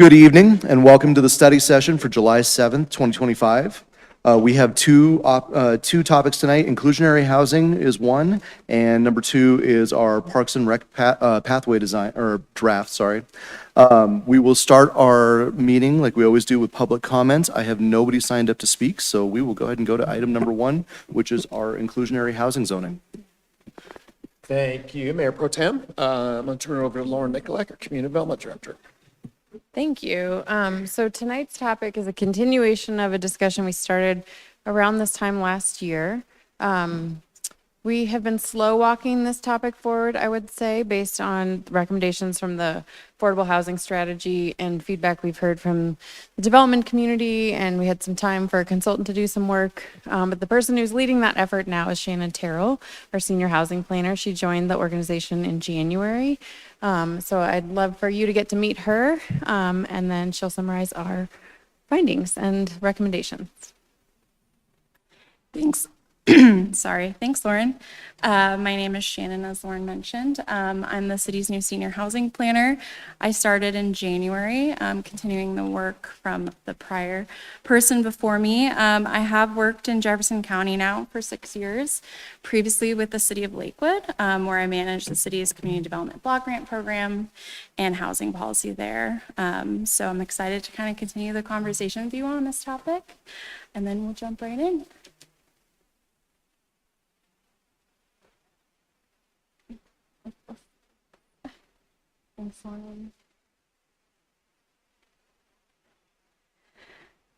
Good evening and welcome to the study session for July 7th, 2025. We have two topics tonight. Inclusionary housing is one, and number two is our Parks and Rec pathway design, or draft, sorry. We will start our meeting like we always do with public comments. I have nobody signed up to speak, so we will go ahead and go to item number one, which is our inclusionary housing zoning. Thank you, Mayor Pro Tem. I'm going to turn it over to Lauren Nicolak, our Community Development Director. Thank you. So tonight's topic is a continuation of a discussion we started around this time last year. We have been slow walking this topic forward, I would say, based on recommendations from the affordable housing strategy and feedback we've heard from the development community, and we had some time for a consultant to do some work. But the person who's leading that effort now is Shannon Terrell, our senior housing planner. She joined the organization in January. So I'd love for you to get to meet her, and then she'll summarize our findings and recommendations. Thanks. Sorry. Thanks, Lauren. My name is Shannon, as Lauren mentioned. I'm the city's new senior housing planner. I started in January, continuing the work from the prior person before me. I have worked in Jefferson County now for 6 years, previously with the city of Lakewood, where I managed the city's community development block grant program and housing policy there. So I'm excited to kind of continue the conversation with you on this topic, and then we'll jump right in.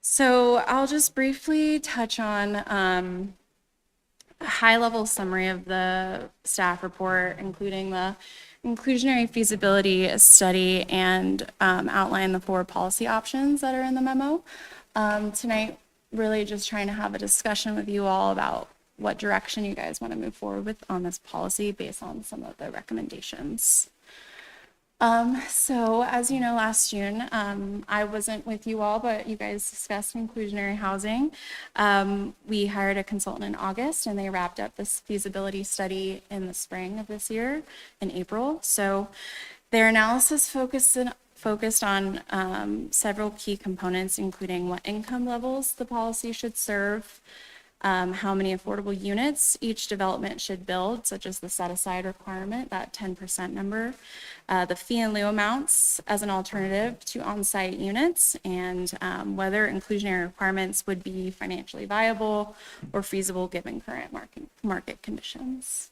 So I'll just briefly touch on a high-level summary of the staff report, including the inclusionary feasibility study, and outline the 4 policy options that are in the memo. Tonight, really just trying to have a discussion with you all about what direction you guys want to move forward with on this policy based on some of the recommendations. So as you know, last June, I wasn't with you all, but you guys discussed inclusionary housing. We hired a consultant in August, and they wrapped up this feasibility study in the spring of this year, in April. So their analysis focused on several key components, including what income levels the policy should serve, how many affordable units each development should build, such as the set-aside requirement, that 10% number, the fee and lieu amounts as an alternative to on-site units, and whether inclusionary requirements would be financially viable or feasible given current market conditions.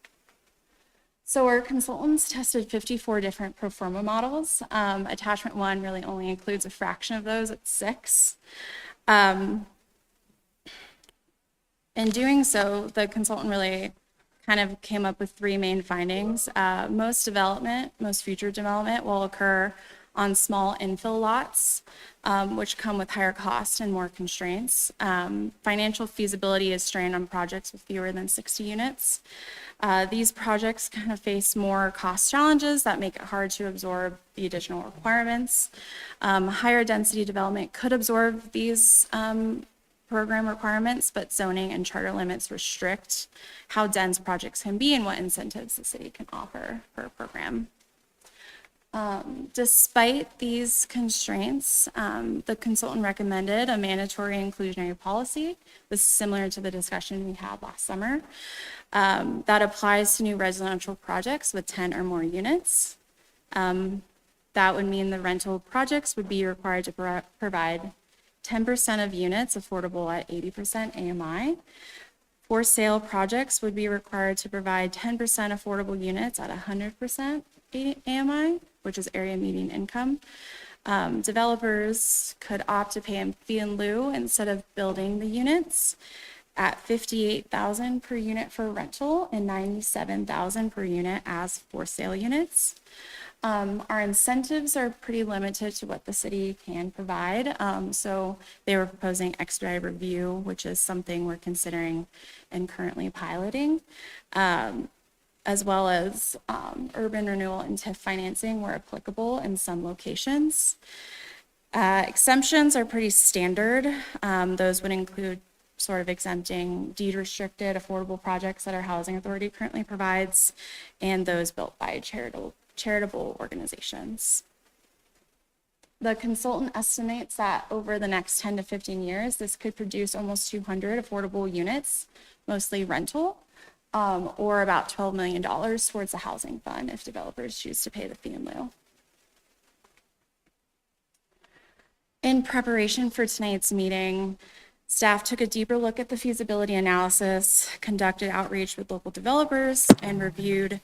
So our consultants tested 54 different pro forma models. Attachment 1 really only includes a fraction of those at 6. In doing so, the consultant really kind of came up with 3 main findings. Most future development will occur on small infill lots, which come with higher costs and more constraints. Financial feasibility is strained on projects with fewer than 60 units. These projects kind of face more cost challenges that make it hard to absorb the additional requirements. Higher density development could absorb these program requirements, but zoning and charter limits restrict how dense projects can be and what incentives the city can offer for a program. Despite these constraints, the consultant recommended a mandatory inclusionary policy. This is similar to the discussion we had last summer. That applies to new residential projects with 10 or more units. That would mean the rental projects would be required to provide 10% of units affordable at 80% AMI. For sale projects would be required to provide 10% affordable units at 100% AMI, which is area median income. Developers could opt to pay a fee in lieu instead of building the units at $58,000 per unit for rental and $97,000 per unit as for sale units. Our incentives are pretty limited to what the city can provide. So they were proposing expedited review, which is something we're considering and currently piloting, as well as urban renewal and TIF financing where applicable in some locations. Exemptions are pretty standard. Those would include sort of exempting deed restricted affordable projects that our housing authority currently provides, and those built by charitable organizations. The consultant estimates that over the next 10 to 15 years, this could produce almost 200 affordable units, mostly rental, or about $12 million towards the housing fund if developers choose to pay the fee in lieu. In preparation for tonight's meeting, staff took a deeper look at the feasibility analysis, conducted outreach with local developers, and reviewed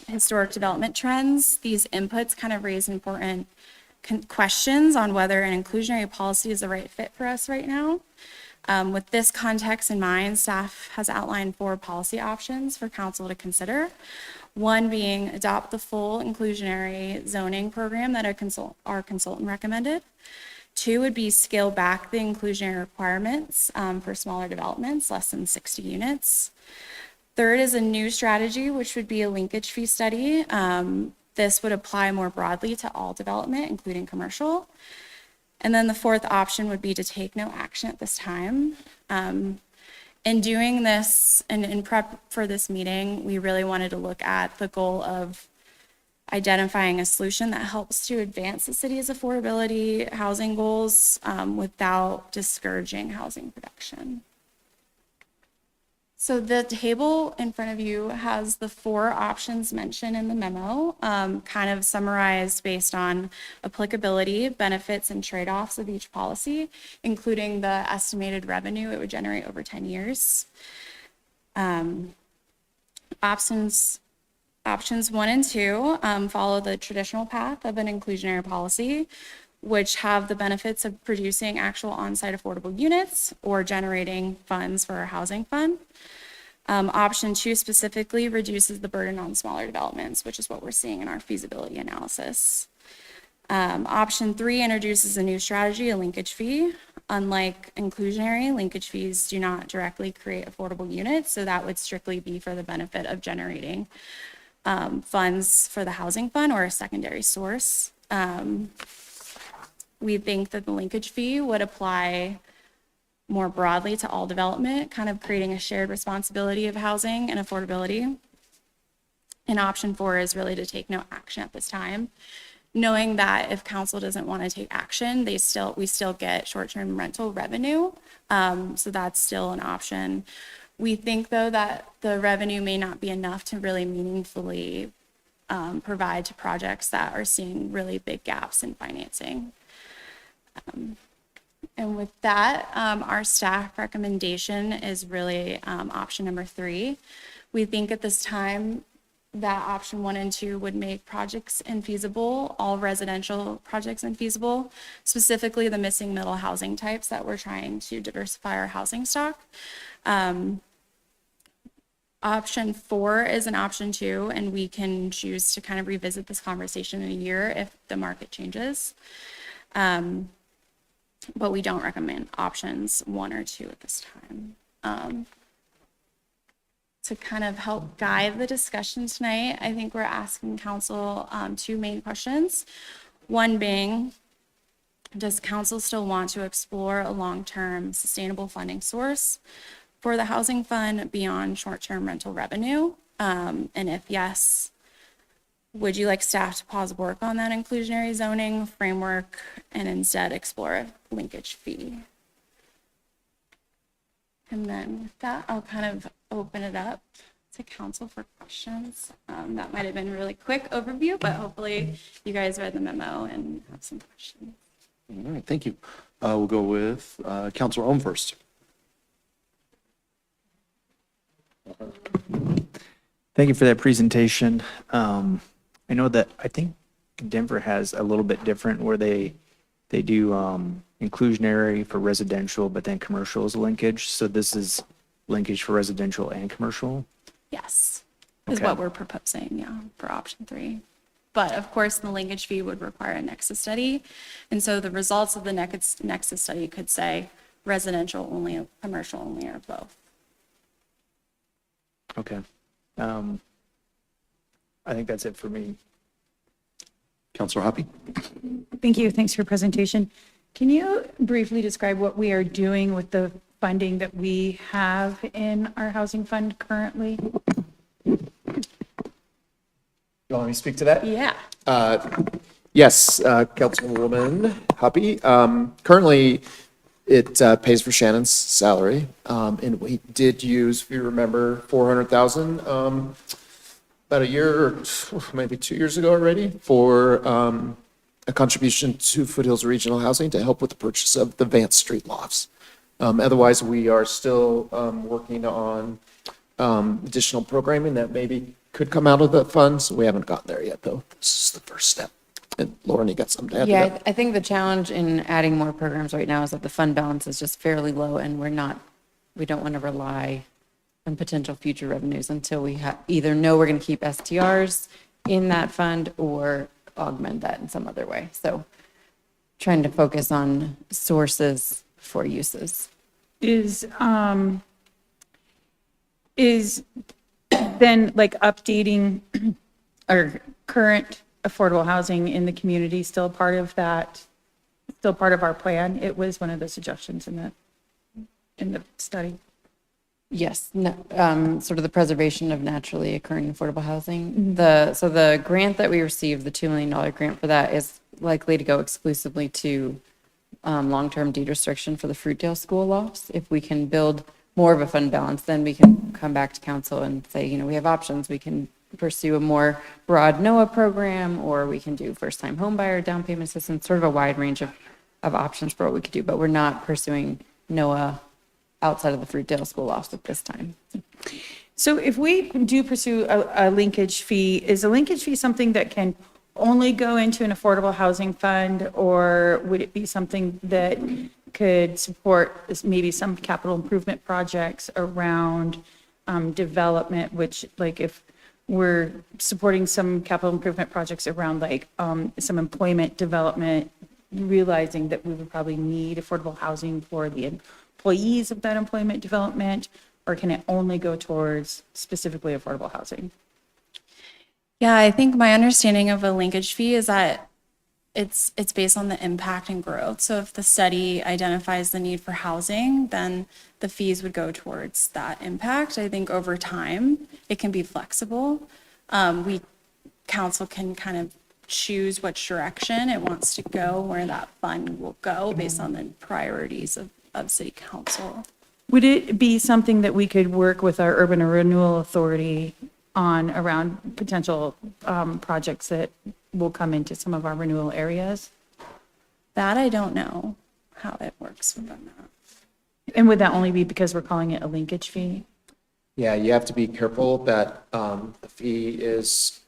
historic development trends. These inputs kind of raise important questions on whether an inclusionary policy is the right fit for us right now. With this context in mind, staff has outlined 4 policy options for council to consider. One being adopt the full inclusionary zoning program that our consultant recommended. 2 would be scale back the inclusionary requirements for smaller developments, less than 60 units. 3rd is a new strategy, which would be a linkage fee study. This would apply more broadly to all development, including commercial. And then the 4th option would be to take no action at this time. In doing this and in prep for this meeting, we really wanted to look at the goal of identifying a solution that helps to advance the city's affordability housing goals without discouraging housing production. So the table in front of you has the 4 options mentioned in the memo, kind of summarized based on applicability, benefits, and trade-offs of each policy, including the estimated revenue it would generate over 10 years. Options 1 and 2 follow the traditional path of an inclusionary policy, which have the benefits of producing actual on-site affordable units or generating funds for our housing fund. Option 2 specifically reduces the burden on smaller developments, which is what we're seeing in our feasibility analysis. Option 3 introduces a new strategy, a linkage fee. Unlike inclusionary, linkage fees do not directly create affordable units, so that would strictly be for the benefit of generating funds for the housing fund or a secondary source. We think that the linkage fee would apply more broadly to all development, kind of creating a shared responsibility of housing and affordability. And option 4 is really to take no action at this time, knowing that if council doesn't want to take action, we still get short-term rental revenue. So that's still an option. We think, though, that the revenue may not be enough to really meaningfully provide to projects that are seeing really big gaps in financing. And with that, our staff recommendation is really option number 3. We think at this time that option 1 and 2 would make projects infeasible, all residential projects infeasible, specifically the missing middle housing types that we're trying to diversify our housing stock. Option 4 is an option 2, and we can choose to kind of revisit this conversation in a year if the market changes. But we don't recommend options 1 or 2 at this time. To kind of help guide the discussion tonight, I think we're asking council 2 main questions. One being, does council still want to explore a long-term sustainable funding source for the housing fund beyond short-term rental revenue? And if yes, would you like staff to pause work on that inclusionary zoning framework and instead explore a linkage fee? And then with that, I'll kind of open it up to council for questions. That might have been a really quick overview, but hopefully you guys read the memo and have some questions. All right, thank you. We'll go with Councilor Ohm first. Thank you for that presentation. I know that I think Denver has a little bit different where they do inclusionary for residential, but then commercial is a linkage. So this is linkage for residential and commercial? Yes, is Okay. what we're proposing, yeah, for option 3. But of course, the linkage fee would require a nexus study. And so the results of the nexus study could say residential only, commercial only, or both. Okay. I think that's it for me. Councilor Hoppy? Thank you. Thanks for your presentation. Can you briefly describe what we are doing with the funding that we have in our housing fund currently? You want me to speak to that? Yeah. Yes, Councilwoman Hoppy. Currently, it pays for Shannon's salary. And we did use, if you remember, 400,000 about a year or maybe 2 years ago already for a contribution to Foothills Regional Housing to help with the purchase of the Vance Street lofts. Otherwise, we are still working on additional programming that maybe could come out of the funds. We haven't gotten there yet, though. This is the first step. And Lauren, you got something to add to Yeah, that? I think the challenge in adding more programs right now is that the fund balance is just fairly low, and we don't want to rely on potential future revenues until we either know we're going to keep STRs in that fund or augment that in some other way. So trying to focus on sources for uses. Is then like updating our current affordable housing in the community still part of that, still part of our plan? It was one of the suggestions in the study. Yes, sort of the preservation of naturally occurring affordable housing. So the grant that we received, the $2 million grant for that, is likely to go exclusively to long-term deed restriction for the Fruitdale School lofts. If we can build more of a fund balance, then we can come back to council and say, we have options. We can pursue a more broad NOAA program, or we can do first-time homebuyer down payment assistance, sort of a wide range of options for what we could do, but we're not pursuing NOAA outside of the Fruitdale School lofts at this time. So if we do pursue a linkage fee, is a linkage fee something that can only go into an affordable housing fund, or would it be something that could support maybe some capital improvement projects around development, which like if we're supporting some capital improvement projects around like some employment development, realizing that we would probably need affordable housing for the employees of that employment development, or can it only go towards specifically affordable housing? Yeah, I think my understanding of a linkage fee is that it's based on the impact and growth. So if the study identifies the need for housing, then the fees would go towards that impact. I think over time, it can be flexible. Council can kind of choose which direction it wants to go, where that fund will go based on the priorities of city council. Would it be something that we could work with our urban renewal authority on around potential projects that will come into some of our renewal areas? That I don't know how it works with them. And would that only be because we're calling it a linkage fee? Yeah, you have to be careful that the fee is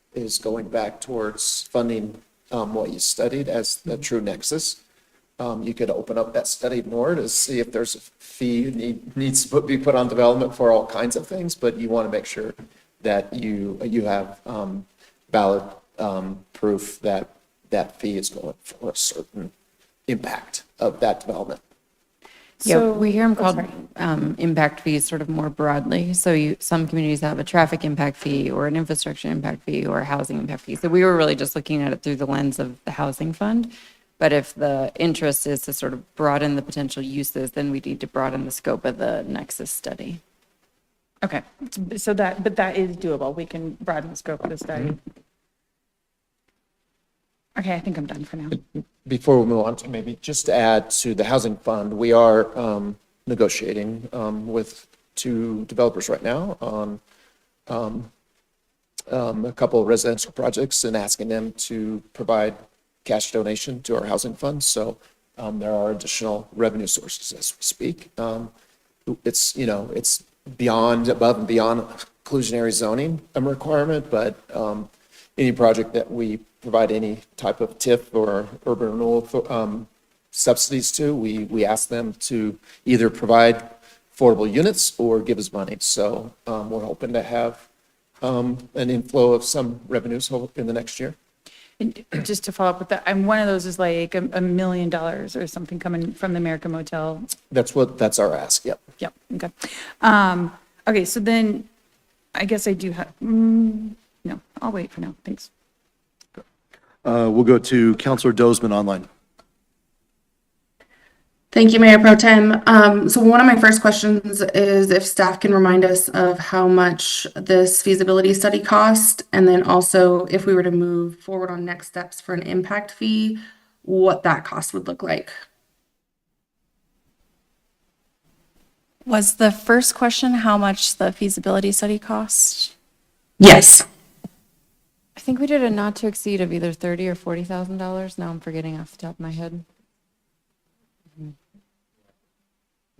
going back towards funding what you studied as the true nexus. You could open up that study more to see if there's a fee needs to be put on development for all kinds of things, but you want to make sure that you have valid proof that that fee is going for a certain impact of that development. Yeah, So- we hear them called impact fees sort of more broadly. So some communities have a traffic impact fee or an infrastructure impact fee or a housing impact fee. So we were really just looking at it through the lens of the housing fund. But if the interest is to sort of broaden the potential uses, then we need to broaden the scope of the Nexus study. Okay, so but that is doable. We can broaden the scope of the study. Okay, I think I'm done for now. Before we move on to maybe just to add to the housing fund, we are negotiating with two developers right now on a couple of residential projects and asking them to provide cash donation to our housing fund. So there are additional revenue sources as we speak. It's, it's above and beyond inclusionary zoning requirement, but any project that we provide any type of TIF or urban renewal subsidies to, we ask them to either provide affordable units or give us money. So we're hoping to have an inflow of some revenues in the next year. And just to follow up with that, one of those is like $1 million or something coming from the American Motel. That's our ask, yep. Yep, okay. Okay, so then I guess I do have, no, I'll wait for now, thanks. We'll go to Counselor Dozeman online. Thank you, Mayor Pro Tem. So one of my first questions is if staff can remind us of how much this feasibility study cost, and then also if we were to move forward on next steps for an impact fee, what that cost would look like. Was the first question how much the feasibility study cost? Yes. I think we did a not to exceed of either $30,000 or $40,000. Now I'm forgetting off the top of my head.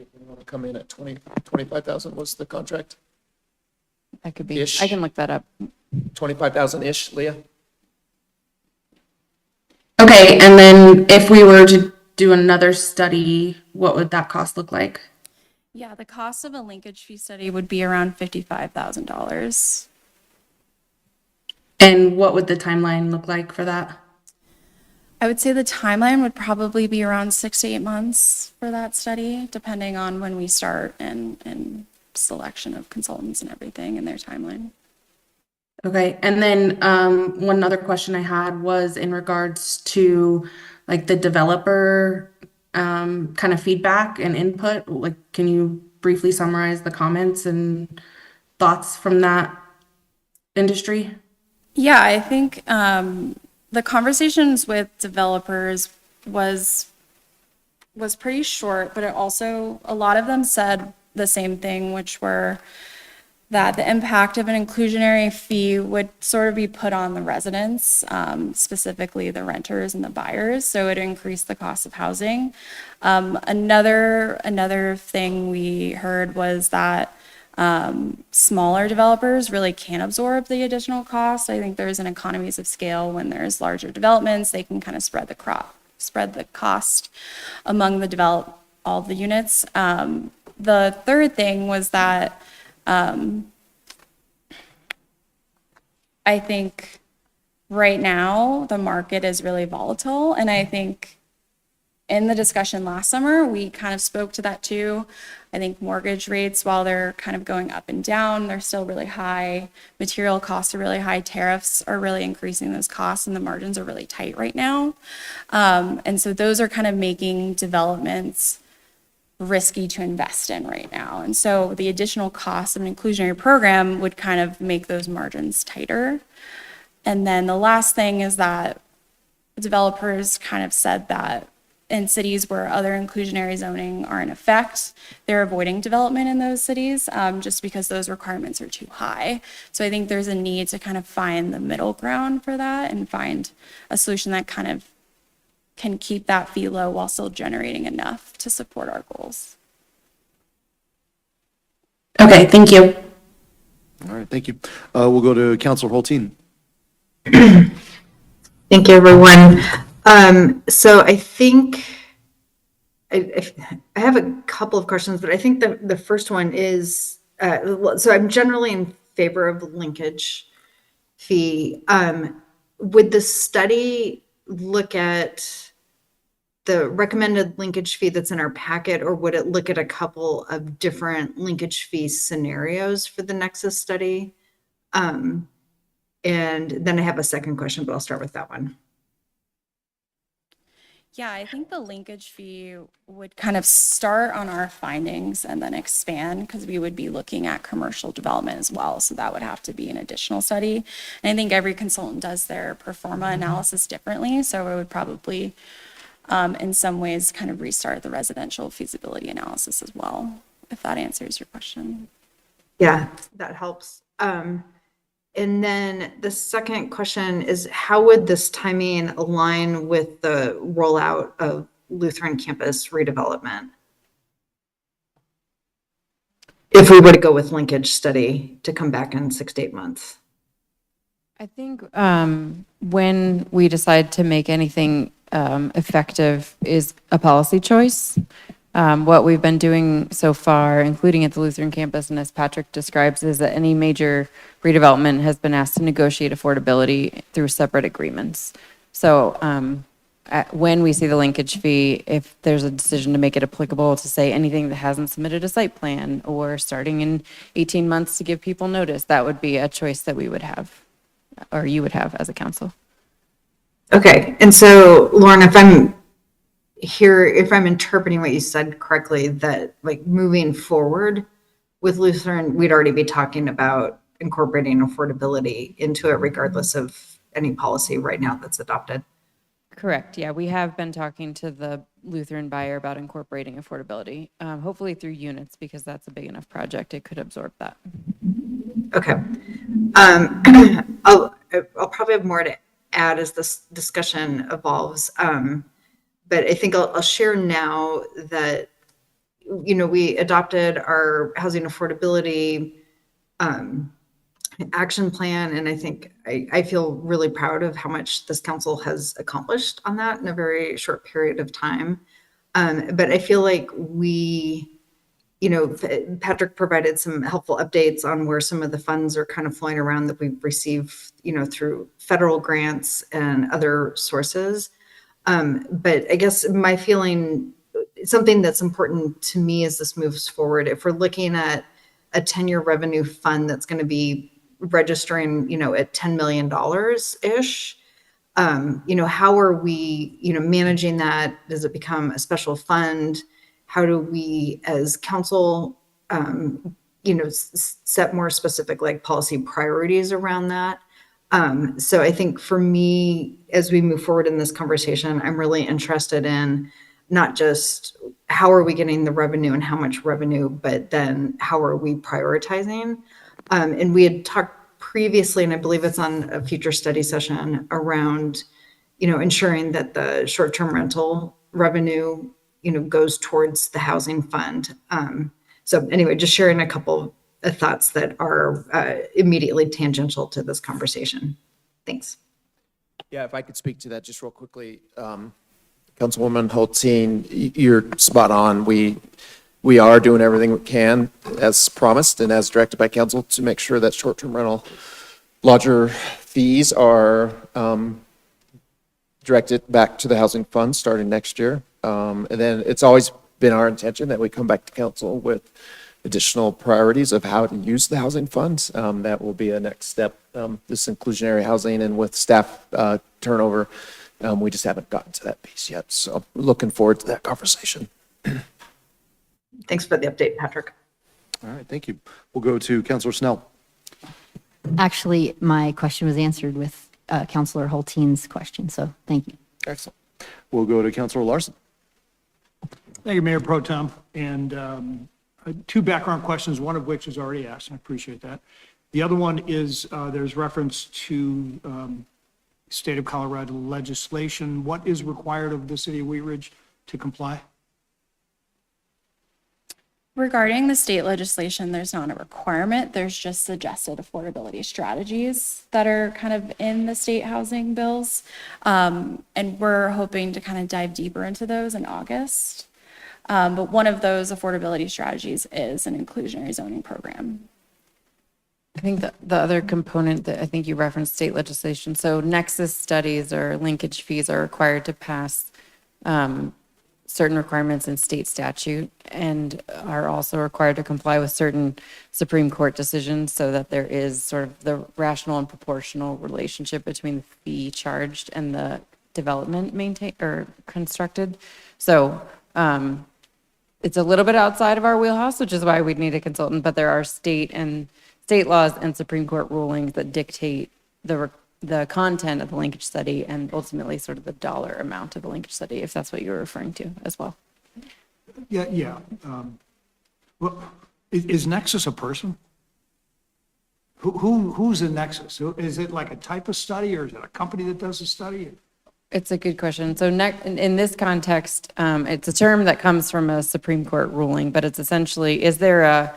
If we want to come in at 25,000 was the contract? That could be, Ish. I can look that up. 25,000-ish, Leah? Okay, and then if we were to do another study, what would that cost look like? Yeah, the cost of a linkage fee study would be around $55,000. And what would the timeline look like for that? I would say the timeline would probably be around 6 to 8 months for that study, depending on when we start and selection of consultants and everything in their timeline. Okay, and then one other question I had was in regards to like the developer kind of feedback and input. Like, can you briefly summarize the comments and thoughts from that industry? Yeah, I think the conversations with developers was pretty short, but it also, a lot of them said the same thing, which were that the impact of an inclusionary fee would sort of be put on the residents, specifically the renters and the buyers, so it increased the cost of housing. Another thing we heard was that smaller developers really can't absorb the additional cost. I think there's an economies of scale when there's larger developments, they can kind of spread the cost among all the units. The third thing was that I think right now the market is really volatile, and I think in the discussion last summer, we kind of spoke to that too. I think mortgage rates, while they're kind of going up and down, they're still really high. Material costs are really high. Tariffs are really increasing those costs, and the margins are really tight right now. And so those are kind of making developments risky to invest in right now. And so the additional cost of an inclusionary program would kind of make those margins tighter. And then the last thing is that developers kind of said that in cities where other inclusionary zoning are in effect, they're avoiding development in those cities just because those requirements are too high. So I think there's a need to kind of find the middle ground for that and find a solution that kind of can keep that fee low while still generating enough to support our goals. Okay, thank you. All right, thank you. We'll go to Councilor Holteen. Thank you, everyone. So I think I have a couple of questions, but I think the first one is, so I'm generally in favor of linkage fee. Would the study look at the recommended linkage fee that's in our packet, or would it look at a couple of different linkage fee scenarios for the Nexus study? And then I have a second question, but I'll start with that one. Yeah, I think the linkage fee would kind of start on our findings and then expand because we would be looking at commercial development as well. So that would have to be an additional study. And I think every consultant does their pro forma analysis differently. So it would probably, in some ways, kind of restart the residential feasibility analysis as well, if that answers your question. Yeah, that helps. And then the second question is, how would this timing align with the rollout of Lutheran campus redevelopment? If we were to go with linkage study to come back in 6 to 8 months. I think when we decide to make anything effective is a policy choice. What we've been doing so far, including at the Lutheran campus, and as Patrick describes, is that any major redevelopment has been asked to negotiate affordability through separate agreements. So when we see the linkage fee, if there's a decision to make it applicable to say anything that hasn't submitted a site plan or starting in 18 months to give people notice, that would be a choice that we would have, or you would have as a council. Okay, and so Lauren, if I'm hear if I'm interpreting what you said correctly, that like moving forward with Lutheran, we'd already be talking about incorporating affordability into it regardless of any policy right now that's adopted. Correct. Yeah, we have been talking to the Lutheran buyer about incorporating affordability, hopefully through units, because that's a big enough project. It could absorb that. Okay. I'll probably have more to add as this discussion evolves. But I think I'll share now that, you know, we adopted our housing affordability action plan. And I think I feel really proud of how much this council has accomplished on that in a very short period of time. But I feel like you know, Patrick provided some helpful updates on where some of the funds are kind of flowing around that we've received, you know, through federal grants and other sources. But I guess my feeling, something that's important to me as this moves forward, if we're looking at a 10-year revenue fund that's going to be registering, you know, at $10 million-ish, you know, how are we, you know, managing that? Does it become a special fund? How do we, as council, you know, set more specific like policy priorities around that? So I think for me, as we move forward in this conversation, I'm really interested in not just how are we getting the revenue and how much revenue, but then how are we prioritizing? And we had talked previously, and I believe it's on a future study session around, you know, ensuring that the short-term rental revenue, you know, goes towards the housing fund. So anyway, just sharing a couple of thoughts that are immediately tangential to this conversation. Thanks. Yeah, if I could speak to that just real quickly. Councilwoman Holstein, you're spot on. We are doing everything we can as promised and as directed by council to make sure that short-term rental lodger fees are directed back to the housing fund starting next year. And then it's always been our intention that we come back to council with additional priorities of how to use the housing funds. That will be a next step, this inclusionary housing, and with staff turnover, we just haven't gotten to that piece yet. So we're looking forward to that conversation. Thanks for the update, Patrick. All right, thank you. We'll go to Councilor Snell. Actually, my question was answered with Councilor Holtein's question, so thank you. Excellent. We'll go to Councilor Larson. Thank you, Mayor Pro Tem. And two background questions, one of which is already asked, and I appreciate that. The other one is there's reference to state of Colorado legislation. What is required of the city of Wheat Ridge to comply? Regarding the state legislation, there's not a requirement. There's just suggested affordability strategies that are kind of in the state housing bills. And we're hoping to kind of dive deeper into those in August. But one of those affordability strategies is an inclusionary zoning program. I think the other component that I think you referenced state legislation. So nexus studies or linkage fees are required to pass certain requirements in state statute and are also required to comply with certain Supreme Court decisions so that there is sort of the rational and proportional relationship between the fee charged and the development maintained or constructed. So it's a little bit outside of our wheelhouse, which is why we'd need a consultant, but there are state laws and Supreme Court rulings that dictate the content of the linkage study and ultimately sort of the dollar amount of the linkage study, if that's what you're referring to as well. Yeah. Well, is Nexus a person? Who's a Nexus? Is it like a type of study, or is it a company that does the study? It's a good question. So in this context, it's a term that comes from a Supreme Court ruling, but it's essentially, is there a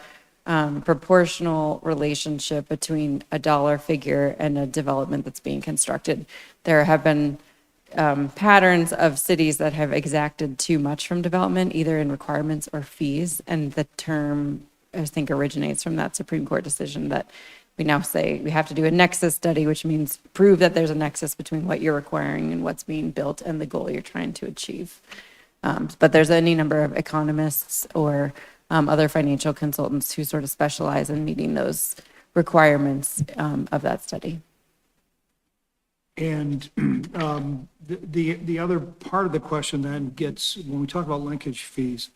proportional relationship between a dollar figure and a development that's being constructed? There have been patterns of cities that have exacted too much from development, either in requirements or fees, and the term, I think, originates from that Supreme Court decision that we now say we have to do a nexus study, which means prove that there's a nexus between what you're requiring and what's being built and the goal you're trying to achieve. But there's any number of economists or other financial consultants who sort of specialize in meeting those requirements of that study. And the other part of the question then gets, when we talk about linkage fees,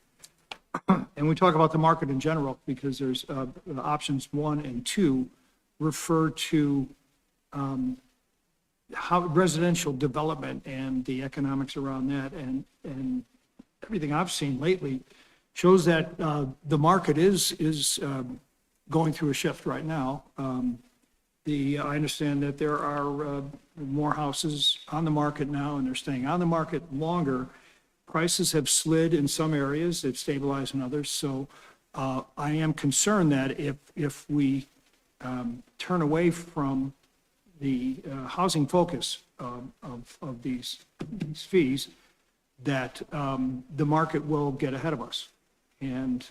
and we talk about the market in general, because there's options 1 and 2 refer to how residential development and the economics around that, and everything I've seen lately shows that the market is going through a shift right now. I understand that there are more houses on the market now, and they're staying on the market longer. Prices have slid in some areas, they've stabilized in others. So I am concerned that if we turn away from the housing focus of these fees, that the market will get ahead of us. And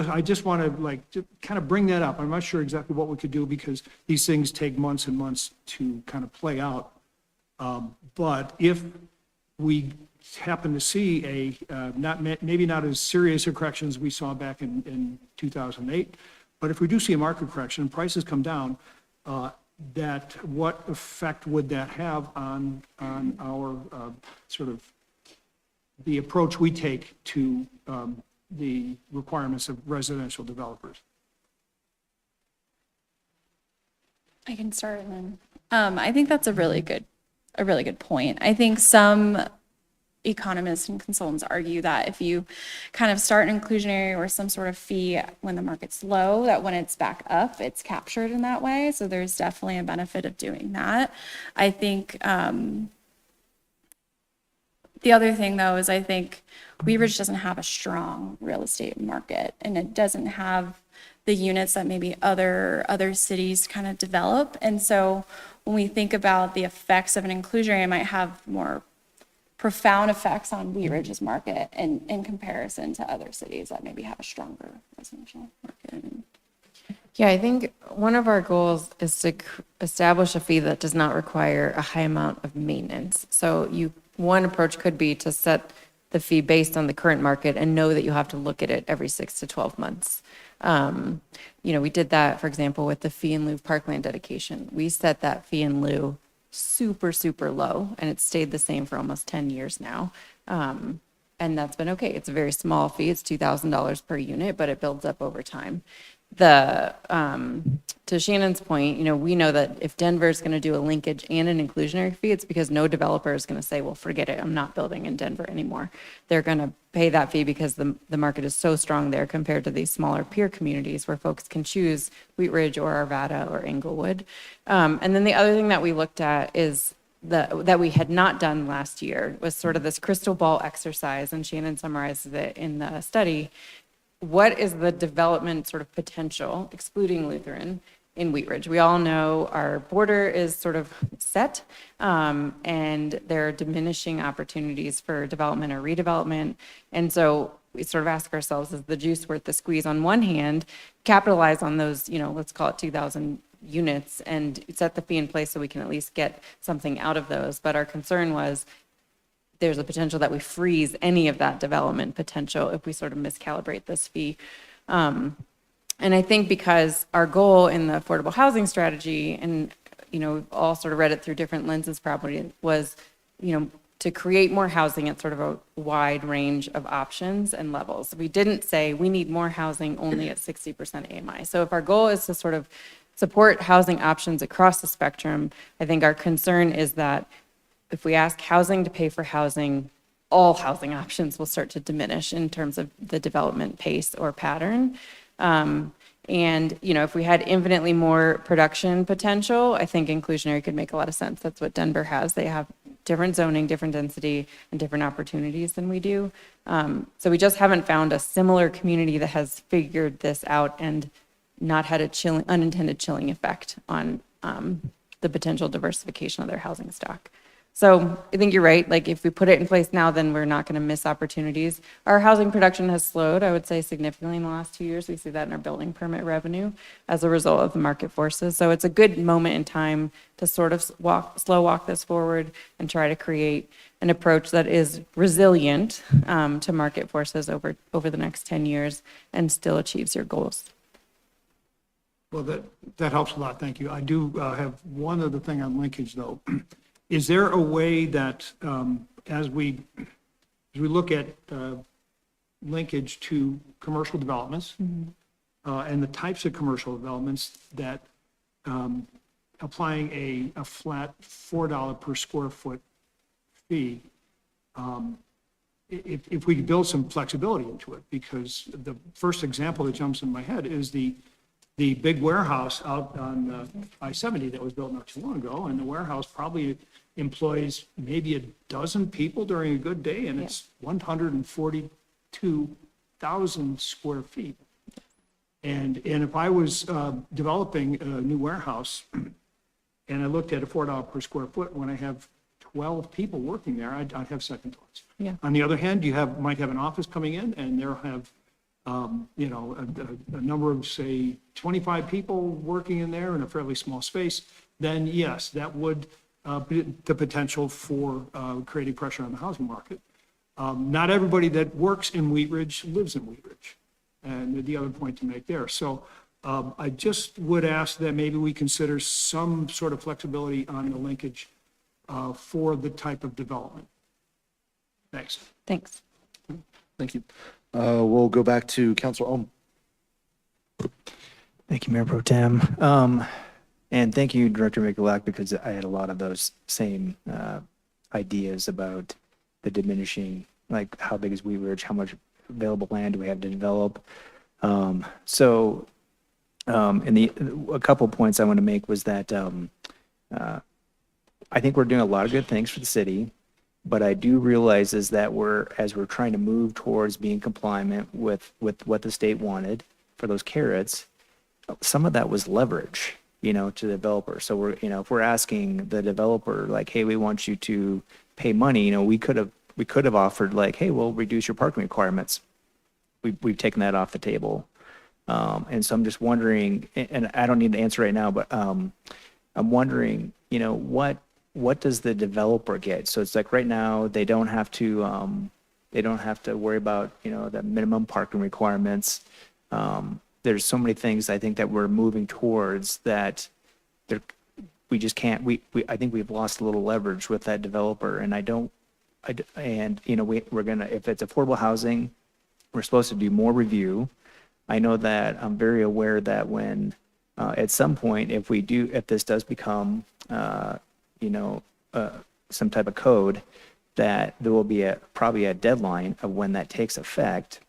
I just want to kind of bring that up. I'm not sure exactly what we could do because these things take months and months to kind of play out. But if we happen to see maybe not as serious a correction as we saw back in 2008, but if we do see a market correction and prices come down, what effect would that have on our sort of the approach we take to the requirements of residential developers? I can start and then, I think that's a really good point. I think some economists and consultants argue that if you kind of start an inclusionary or some sort of fee when the market's low, that when it's back up, it's captured in that way. So there's definitely a benefit of doing that. I think the other thing though is I think Wheat Ridge doesn't have a strong real estate market, and it doesn't have the units that maybe other cities kind of develop. And so when we think about the effects of an inclusionary, it might have more profound effects on Wheat Ridge's market in comparison to other cities that maybe have a stronger residential market. Yeah, I think one of our goals is to establish a fee that does not require a high amount of maintenance. So one approach could be to set the fee based on the current market and know that you have to look at it every 6 to 12 months. We did that, for example, with the fee in lieu of parkland dedication. We set that fee in lieu super, super low, and it's stayed the same for almost 10 years now. And that's been okay. It's a very small fee. It's $2,000 per unit, but it builds up over time. To Shannon's point, we know that if Denver is going to do a linkage and an inclusionary fee, it's because no developer is going to say, well, forget it, I'm not building in Denver anymore. They're going to pay that fee because the market is so strong there compared to these smaller peer communities where folks can choose Wheat Ridge or Arvada or Englewood. And then the other thing that we looked at is that we had not done last year was sort of this crystal ball exercise, and Shannon summarizes it in the study. What is the development sort of potential, excluding Lutheran, in Wheat Ridge? We all know our border is sort of set, and there are diminishing opportunities for development or redevelopment. And so we sort of ask ourselves, is the juice worth the squeeze? On one hand, capitalize on those, let's call it 2,000 units and set the fee in place so we can at least get something out of those. But our concern was, there's a potential that we freeze any of that development potential if we sort of miscalibrate this fee. And I think because our goal in the affordable housing strategy, and, we've all sort of read it through different lenses probably, was, to create more housing at sort of a wide range of options and levels. We didn't say we need more housing only at 60% AMI. So if our goal is to sort of support housing options across the spectrum, I think our concern is that if we ask housing to pay for housing, all housing options will start to diminish in terms of the development pace or pattern. And, if we had infinitely more production potential, I think inclusionary could make a lot of sense. That's what Denver has. They have different zoning, different density, and different opportunities than we do. So we just haven't found a similar community that has figured this out and not had a unintended chilling effect on the potential diversification of their housing stock. So I think you're right. Like if we put it in place now, then we're not going to miss opportunities. Our housing production has slowed, I would say, significantly in the last 2 years. We see that in our building permit revenue as a result of the market forces. So it's a good moment in time to sort of slow walk this forward and try to create an approach that is resilient to market forces over the next 10 years and still achieves your goals. Well, that helps a lot, thank you. I do have one other thing on linkage, though. Is there a way that, as we look at linkage to commercial developments, and the types of commercial developments, that applying a flat $4 per square foot fee, if we could build some flexibility into it, because the first example that jumps in my head is the big warehouse out on I-70 that was built not too long ago, and the warehouse probably employs maybe a dozen people during a good day, and it's 142,000 square feet. And if I was developing a new warehouse and I looked at a $4 per square foot, when I have 12 people working there, I'd have second thoughts. Yeah. On the other hand, might have an office coming in, and they'll have, a number of, say, 25 people working in there in a fairly small space. Then yes, that would be the potential for creating pressure on the housing market. Not everybody that works in Wheat Ridge lives in Wheat Ridge, and the other point to make there. So I just would ask that maybe we consider some sort of flexibility on the linkage for the type of development. Thanks. Thanks. Thank you. We'll go back to Councilor Ohm. Thank you, Mayor Pro Tem. And thank you, Director Mikulak, because I had a lot of those same ideas about the diminishing, like how big is Wheat Ridge, how much available land do we have to develop. And a couple points I want to make was that I think we're doing a lot of good things for the city, but I do realize is that as we're trying to move towards being compliant with what the state wanted for those carrots, some of that was leverage, to the developer. So if we're asking the developer, like, hey, we want you to pay money, we could have offered, like, hey, we'll reduce your parking requirements. We've taken that off the table. And so I'm just wondering, and I don't need to answer right now, but I'm wondering, what does the developer get? So it's like right now they don't have to worry about, the minimum parking requirements. There's so many things I think that we're moving towards that we just can't, I think we've lost a little leverage with that developer, and we're gonna, if it's affordable housing, we're supposed to do more review. I know that I'm very aware that when, at some point, if this does become, some type of code, that there will be probably a deadline of when that takes effect.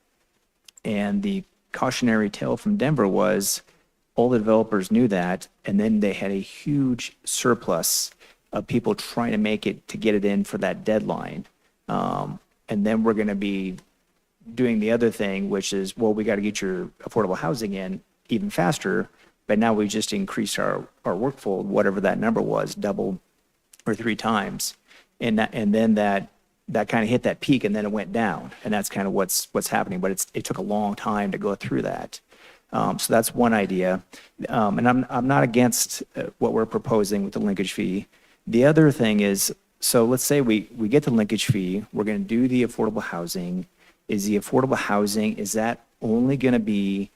And the cautionary tale from Denver was all the developers knew that, and then they had a huge surplus of people trying to get it in for that deadline. And then we're going to be doing the other thing, which is, well, we got to get your affordable housing in even faster. But now we just increased our workflow, whatever that number was, double or 3 times. And then that kind of hit that peak, and then it went down. And that's kind of what's happening. But it took a long time to go through that. So that's one idea. And I'm not against what we're proposing with the linkage fee. The other thing is, so let's say we get the linkage fee, we're going to do the affordable housing. Is the affordable housing, is that only going to be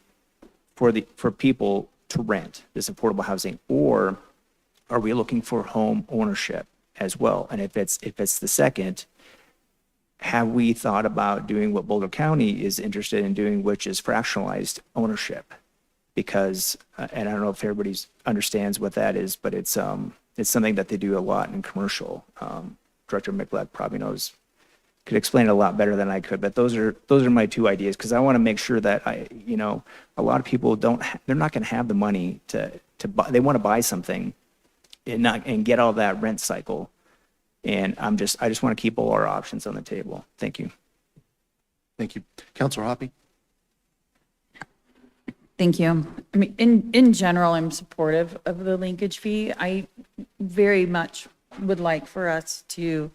for people to rent, this affordable housing, or are we looking for home ownership as well? And if it's the second, have we thought about doing what Boulder County is interested in doing, which is fractionalized ownership? Because, and I don't know if everybody understands what that is, but it's something that they do a lot in commercial. Director Mikulak probably could explain it a lot better than I could, but those are my 2 ideas, because I want to make sure that a lot of people they're not going to have the money to buy. They want to buy something and get all that rent cycle. And I just want to keep all our options on the table. Thank you. Thank you. Councilor Hoppe? Thank you. I mean, in general, I'm supportive of the linkage fee. I very much would like for us to,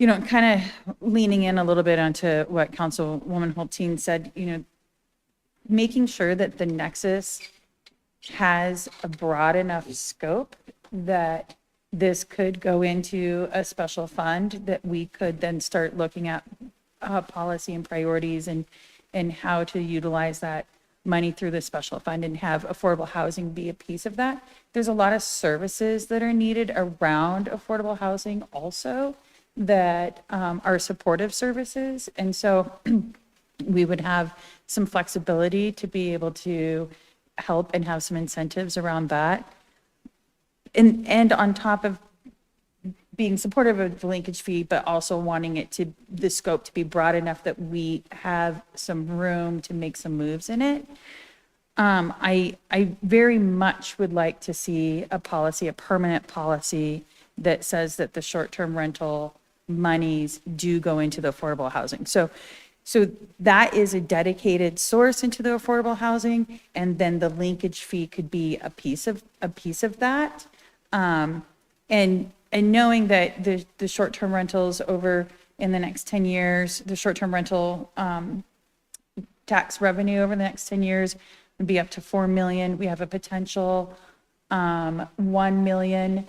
kind of leaning in a little bit onto what Councilwoman Hulteen said, making sure that the Nexus has a broad enough scope that this could go into a special fund that we could then start looking at policy and priorities and how to utilize that money through the special fund and have affordable housing be a piece of that. There's a lot of services that are needed around affordable housing also that are supportive services. And so we would have some flexibility to be able to help and have some incentives around that. And on top of being supportive of the linkage fee, but also wanting it to, the scope to be broad enough that we have some room to make some moves in it. I very much would like to see a policy, a permanent policy that says that the short-term rental monies do go into the affordable housing. So that is a dedicated source into the affordable housing, and then the linkage fee could be a piece of that. And knowing that the short-term rentals over in the next 10 years, the short-term rental tax revenue over the next 10 years would be up to 4 million. We have a potential 1 million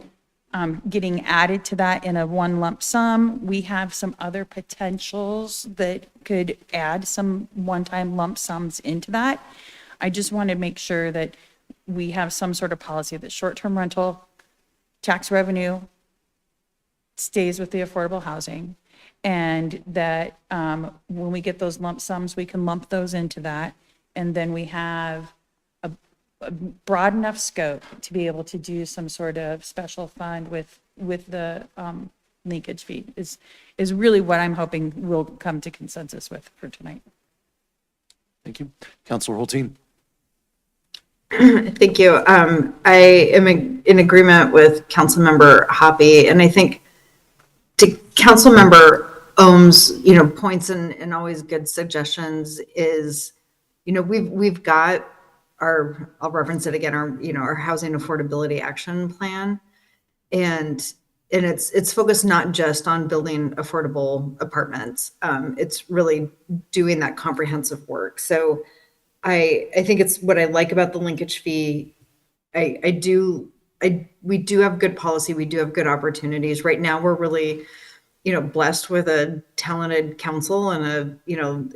getting added to that in a one lump sum. We have some other potentials that could add some one-time lump sums into that. I just want to make sure that we have some sort of policy that short-term rental tax revenue stays with the affordable housing, and that when we get those lump sums, we can lump those into that, and then we have a broad enough scope to be able to do some sort of special fund with the linkage fee is really what I'm hoping we'll come to consensus with for tonight. Thank you. Counselor Hulteen. Thank you. I am in agreement with Councilmember Hoppe, and I think to Councilmember Ohm's, points and always good suggestions is, we've got I'll reference it again, our housing affordability action plan, and it's focused not just on building affordable apartments. It's really doing that comprehensive work. So I think it's what I like about the linkage fee. We do have good policy. We do have good opportunities. Right now, we're really, blessed with a talented council and a,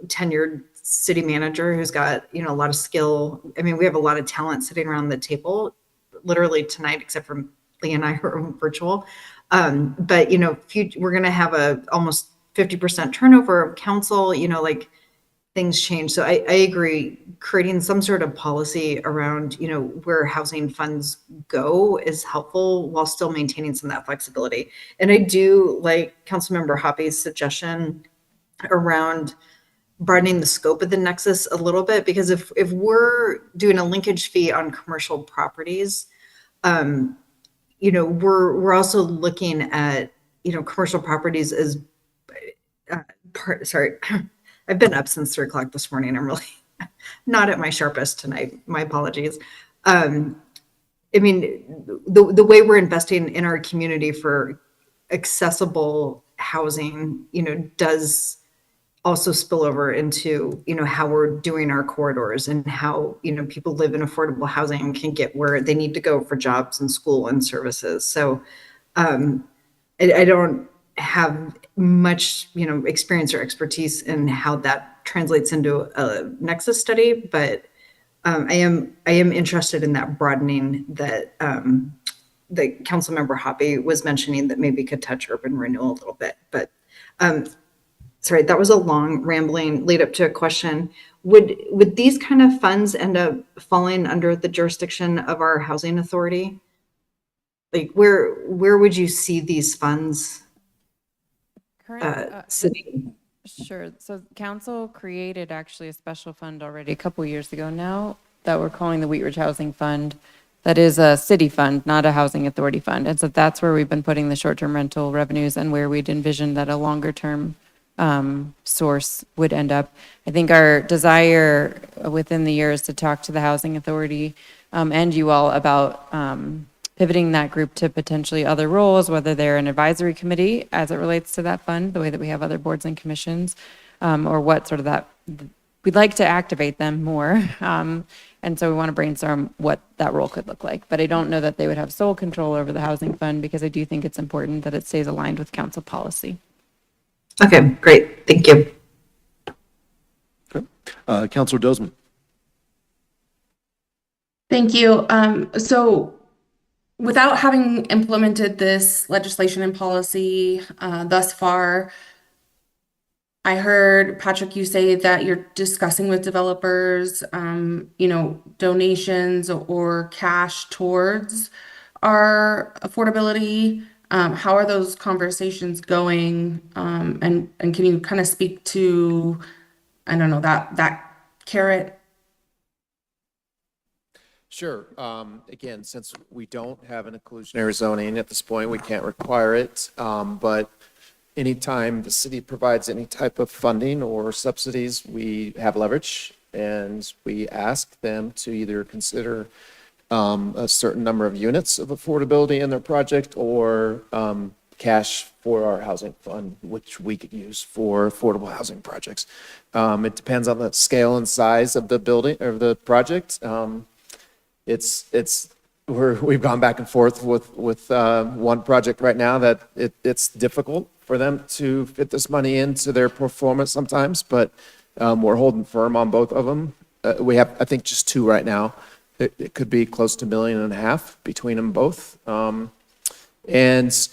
tenured city manager who's got, a lot of skill. I mean, we have a lot of talent sitting around the table, literally tonight, except for Lee and I who are virtual. But, we're going to have almost 50% turnover of council, things change. So I agree, creating some sort of policy around, where housing funds go is helpful while still maintaining some of that flexibility. And I do like Councilmember Hoppe's suggestion around broadening the scope of the nexus a little bit, because if we're doing a linkage fee on commercial properties, we're also looking at, commercial properties as sorry. I've been up since 3 o'clock this morning. I'm really not at my sharpest tonight. My apologies. I mean, the way we're investing in our community for accessible housing, does also spill over into, how we're doing our corridors and how, people live in affordable housing and can get where they need to go for jobs and school and services. So I don't have much, experience or expertise in how that translates into a nexus study, but I am interested in that broadening that the Councilmember Hoppe was mentioning that maybe could touch urban renewal a little bit. But sorry, that was a long rambling lead up to a question. Would these kind of funds end up falling under the jurisdiction of our housing authority? Like where would you see these funds sitting? Sure. So council created actually a special fund already a couple years ago now that we're calling the Wheat Ridge Housing Fund. That is a city fund, not a housing authority fund. And so that's where we've been putting the short-term rental revenues and where we'd envision that a longer-term source would end up. I think our desire within the year is to talk to the housing authority and you all about pivoting that group to potentially other roles, whether they're an advisory committee as it relates to that fund, the way that we have other boards and commissions, or what sort of that, we'd like to activate them more. And so we want to brainstorm what that role could look like. But I don't know that they would have sole control over the housing fund because I do think it's important that it stays aligned with council policy. Okay, great. Thank you. Councilor Dozman. Thank you. So without having implemented this legislation and policy thus far, I heard, Patrick, you say that you're discussing with developers, donations or cash towards our affordability. How are those conversations going? And can you kind of speak to, I don't know, that carrot? Sure. Again, since we don't have an inclusionary zoning at this point, we can't require it. But anytime the city provides any type of funding or subsidies, we have leverage, and we ask them to either consider a certain number of units of affordability in their project, or cash for our housing fund, which we could use for affordable housing projects. It depends on the scale and size of the building or the project. We've gone back and forth with one project right now that it's difficult for them to fit this money into their performance sometimes, but we're holding firm on both of them. We have, I think, just two right now. It could be close to $1.5 million between them both. And,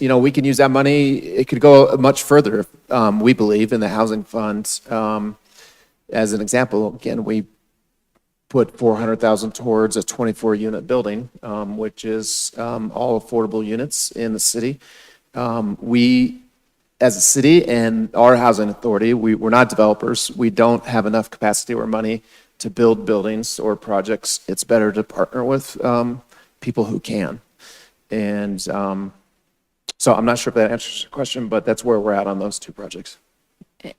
we can use that money. It could go much further, we believe, in the housing fund. As an example, again, we put $400,000 towards a 24-unit building, which is all affordable units in the city. We, as a city and our housing authority, we're not developers. We don't have enough capacity or money to build buildings or projects. It's better to partner with people who can. And so I'm not sure if that answers your question, but that's where we're at on those two projects.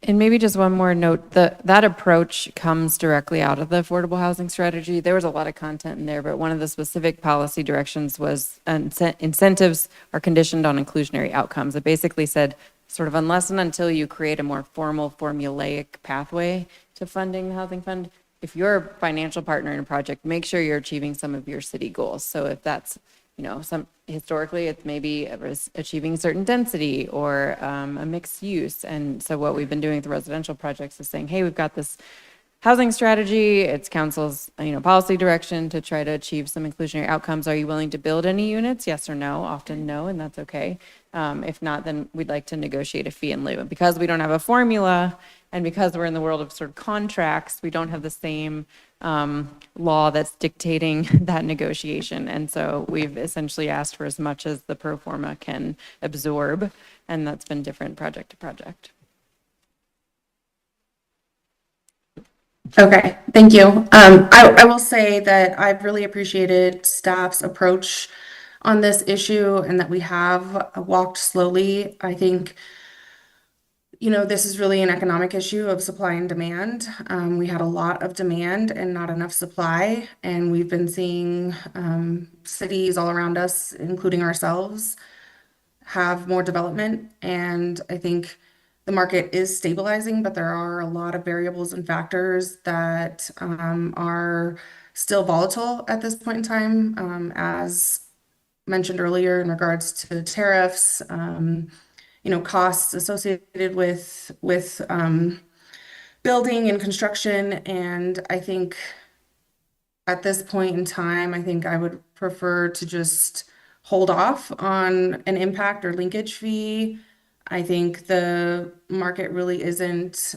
And maybe just one more note, that approach comes directly out of the affordable housing strategy. There was a lot of content in there, but one of the specific policy directions was incentives are conditioned on inclusionary outcomes. It basically said, sort of, unless and until you create a more formal formulaic pathway to funding the housing fund, if you're a financial partner in a project, make sure you're achieving some of your city goals. So if that's, historically, it's maybe achieving certain density or a mixed use. And so what we've been doing with the residential projects is saying, hey, we've got this housing strategy. It's council's, policy direction to try to achieve some inclusionary outcomes. Are you willing to build any units? Yes or no? Often no, and that's okay. If not, then we'd like to negotiate a fee in lieu. And because we don't have a formula, and because we're in the world of sort of contracts, we don't have the same law that's dictating that negotiation. And so we've essentially asked for as much as the pro forma can absorb, and that's been different project to project. Okay, thank you. I will say that I've really appreciated staff's approach on this issue and that we have walked slowly. I think, this is really an economic issue of supply and demand. We had a lot of demand and not enough supply, and we've been seeing cities all around us, including ourselves, have more development. And I think the market is stabilizing, but there are a lot of variables and factors that are still volatile at this point in time, as mentioned earlier in regards to tariffs, costs associated with building and construction. And I think at this point in time, I think I would prefer to just hold off on an impact or linkage fee. I think the market really isn't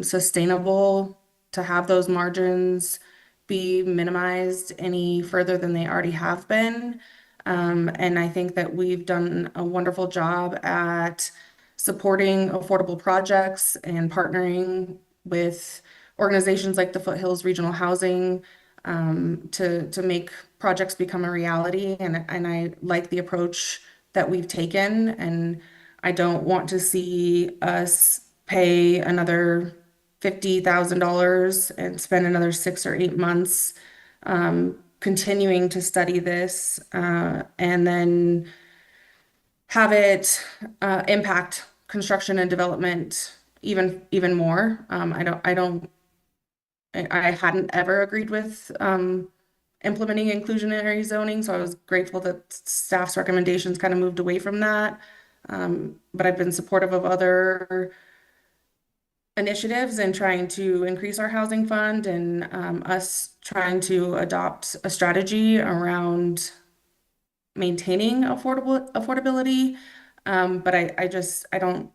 sustainable to have those margins be minimized any further than they already have been. And I think that we've done a wonderful job at supporting affordable projects and partnering with organizations like the Foothills Regional Housing to make projects become a reality. And I like the approach that we've taken, and I don't want to see us pay another $50,000 and spend another 6 or 8 months continuing to study this and then have it impact construction and development even more. I hadn't ever agreed with implementing inclusionary zoning, so I was grateful that staff's recommendations kind of moved away from that. But I've been supportive of other initiatives in trying to increase our housing fund and us trying to adopt a strategy around maintaining affordability. But I don't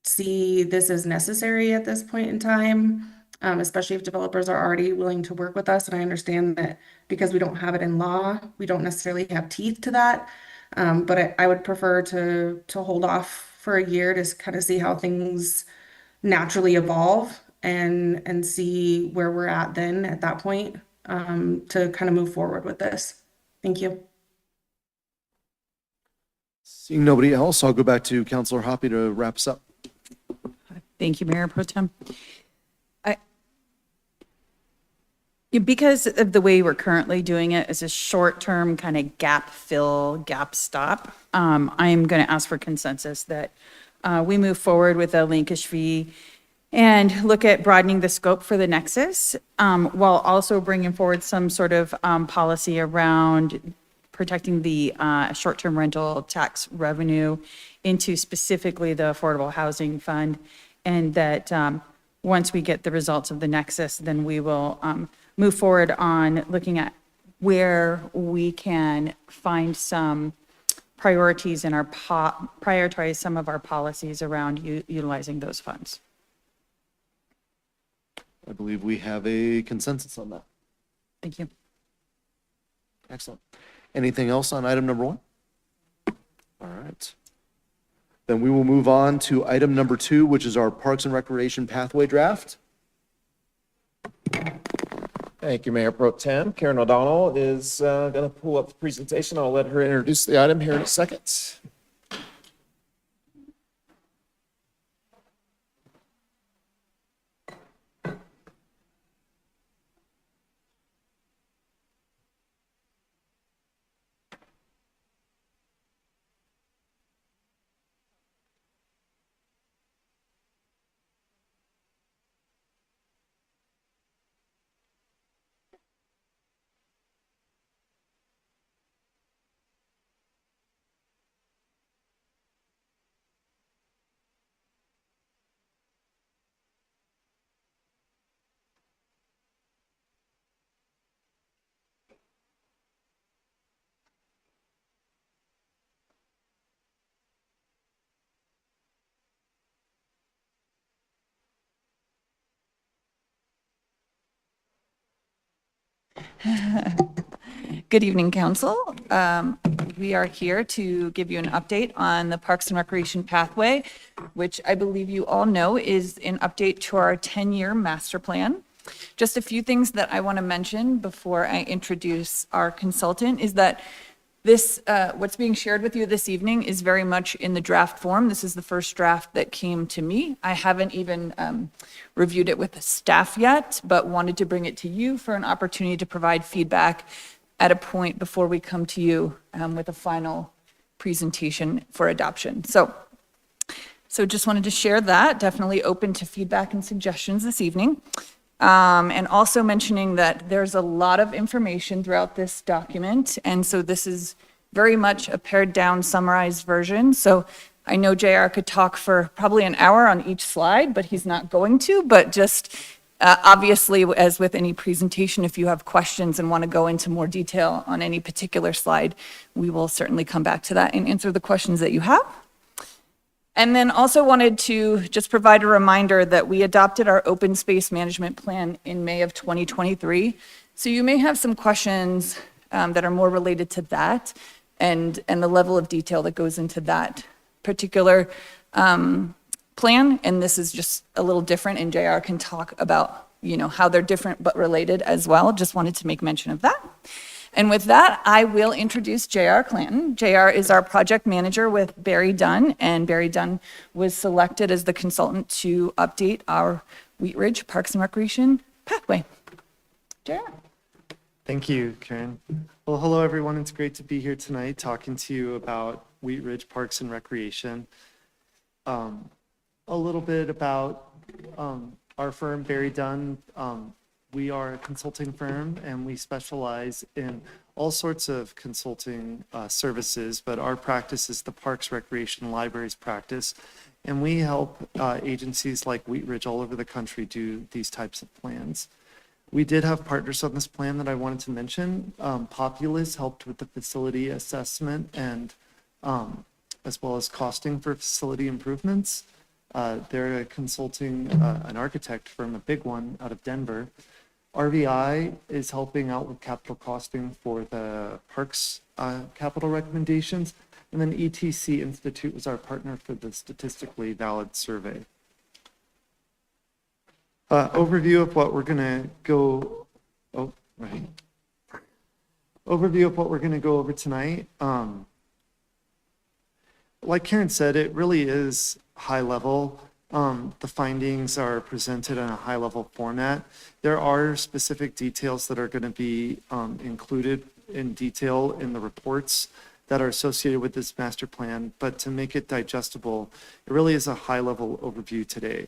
see this as necessary at this point in time, especially if developers are already willing to work with us. And I understand that because we don't have it in law, we don't necessarily have teeth to that. But I would prefer to hold off for a year to kind of see how things naturally evolve and see where we're at then at that point, to kind of move forward with this. Thank you. Seeing nobody else, I'll go back to Counselor Hoppy to wrap us up. Thank you, Mayor Pro Tem. Because of the way we're currently doing it as a short-term kind of gap fill, gap stop, I'm going to ask for consensus that we move forward with a linkage fee and look at broadening the scope for the Nexus, while also bringing forward some sort of policy around protecting the short-term rental tax revenue into specifically the Affordable Housing Fund. And that once we get the results of the Nexus, then we will move forward on looking at where we can find some priorities in our prioritize some of our policies around utilizing those funds. I believe we have a consensus on that. Thank you. Excellent. Anything else on item number 1? All right. Then we will move on to item number 2, which is our Parks and Recreation Pathway Draft. Thank you, Mayor Pro Tem. Karen O'Donnell is going to pull up the presentation. I'll let her introduce the item here in a second. Good evening, Council. We are here to give you an update on the Parks and Recreation Pathway, which I believe you all know is an update to our 10-year master plan. Just a few things that I want to mention before I introduce our consultant is that this, what's being shared with you this evening is very much in the draft form. This is the first draft that came to me. I haven't even reviewed it with the staff yet, but wanted to bring it to you for an opportunity to provide feedback at a point before we come to you with a final presentation for adoption. So just wanted to share that. Definitely open to feedback and suggestions this evening. And also mentioning that there's a lot of information throughout this document. And so this is very much a pared down summarized version. So I know JR could talk for probably an hour on each slide, but he's not going to. But just obviously, as with any presentation, if you have questions and want to go into more detail on any particular slide, we will certainly come back to that and answer the questions that you have. And then also wanted to just provide a reminder that we adopted our open space management plan in May of 2023. So you may have some questions that are more related to that and the level of detail that goes into that particular plan. And this is just a little different, and JR can talk about, you know, how they're different but related as well. Just wanted to make mention of that. And with that, I will introduce J.R. Clanton. J.R. is our project manager with Barry Dunn, and Barry Dunn was selected as the consultant to update our Wheat Ridge Parks and Recreation Pathway. J.R. Thank you, Karen. Well, hello, everyone. It's great to be here tonight talking to you about Wheat Ridge Parks and Recreation. A little bit about our firm, Barry Dunn. We are a consulting firm, and we specialize in all sorts of consulting services, but our practice is the Parks, Recreation, and Libraries practice. And we help agencies like Wheat Ridge all over the country do these types of plans. We did have partners on this plan that I wanted to mention. Populous helped with the facility assessment and as well as costing for facility improvements. They're a consulting, an architect firm, a big one out of Denver. RVI is helping out with capital costing for the parks capital recommendations. And then ETC Institute was our partner for the statistically valid survey. Overview of what we're gonna go, Overview of what we're gonna go over tonight. Like Karen said, it really is high level. The findings are presented in a high level format. There are specific details that are going to be included in detail in the reports that are associated with this master plan, but to make it digestible, it really is a high level overview today.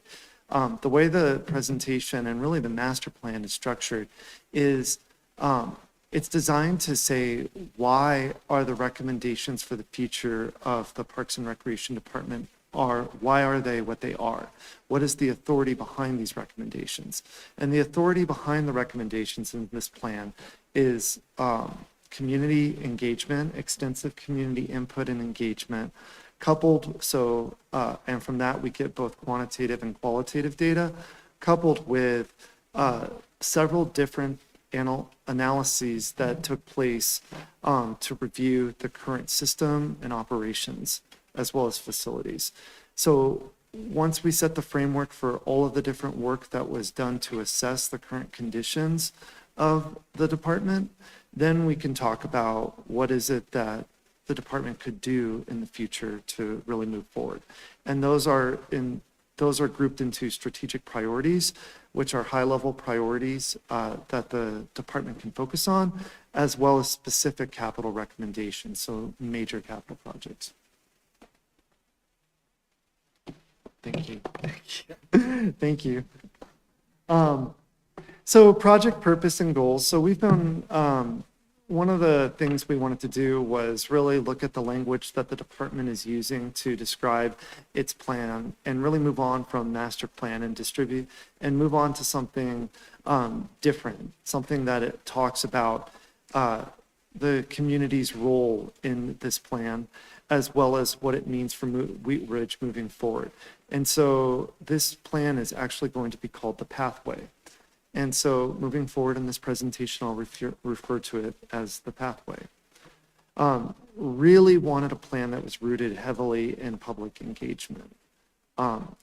The way the presentation and really the master plan is structured is it's designed to say, why are the recommendations for the future of the Parks and Recreation Department why are they what they are? What is the authority behind these recommendations? And the authority behind the recommendations in this plan is community engagement, extensive community input and engagement, coupled, and from that we get both quantitative and qualitative data, coupled with several different analyses that took place to review the current system and operations, as well as facilities. So once we set the framework for all of the different work that was done to assess the current conditions of the department, then we can talk about what is it that the department could do in the future to really move forward. And those are grouped into strategic priorities, which are high-level priorities that the department can focus on, as well as specific capital recommendations, so major capital projects. Thank you. Thank you. So project purpose and goals. So we've done, one of the things we wanted to do was really look at the language that the department is using to describe its plan and really move on from master plan and distribute and move on to something different, something that it talks about the community's role in this plan, as well as what it means for Wheat Ridge moving forward. And so this plan is actually going to be called the Pathway. And so moving forward in this presentation, I'll refer to it as the Pathway. Really wanted a plan that was rooted heavily in public engagement.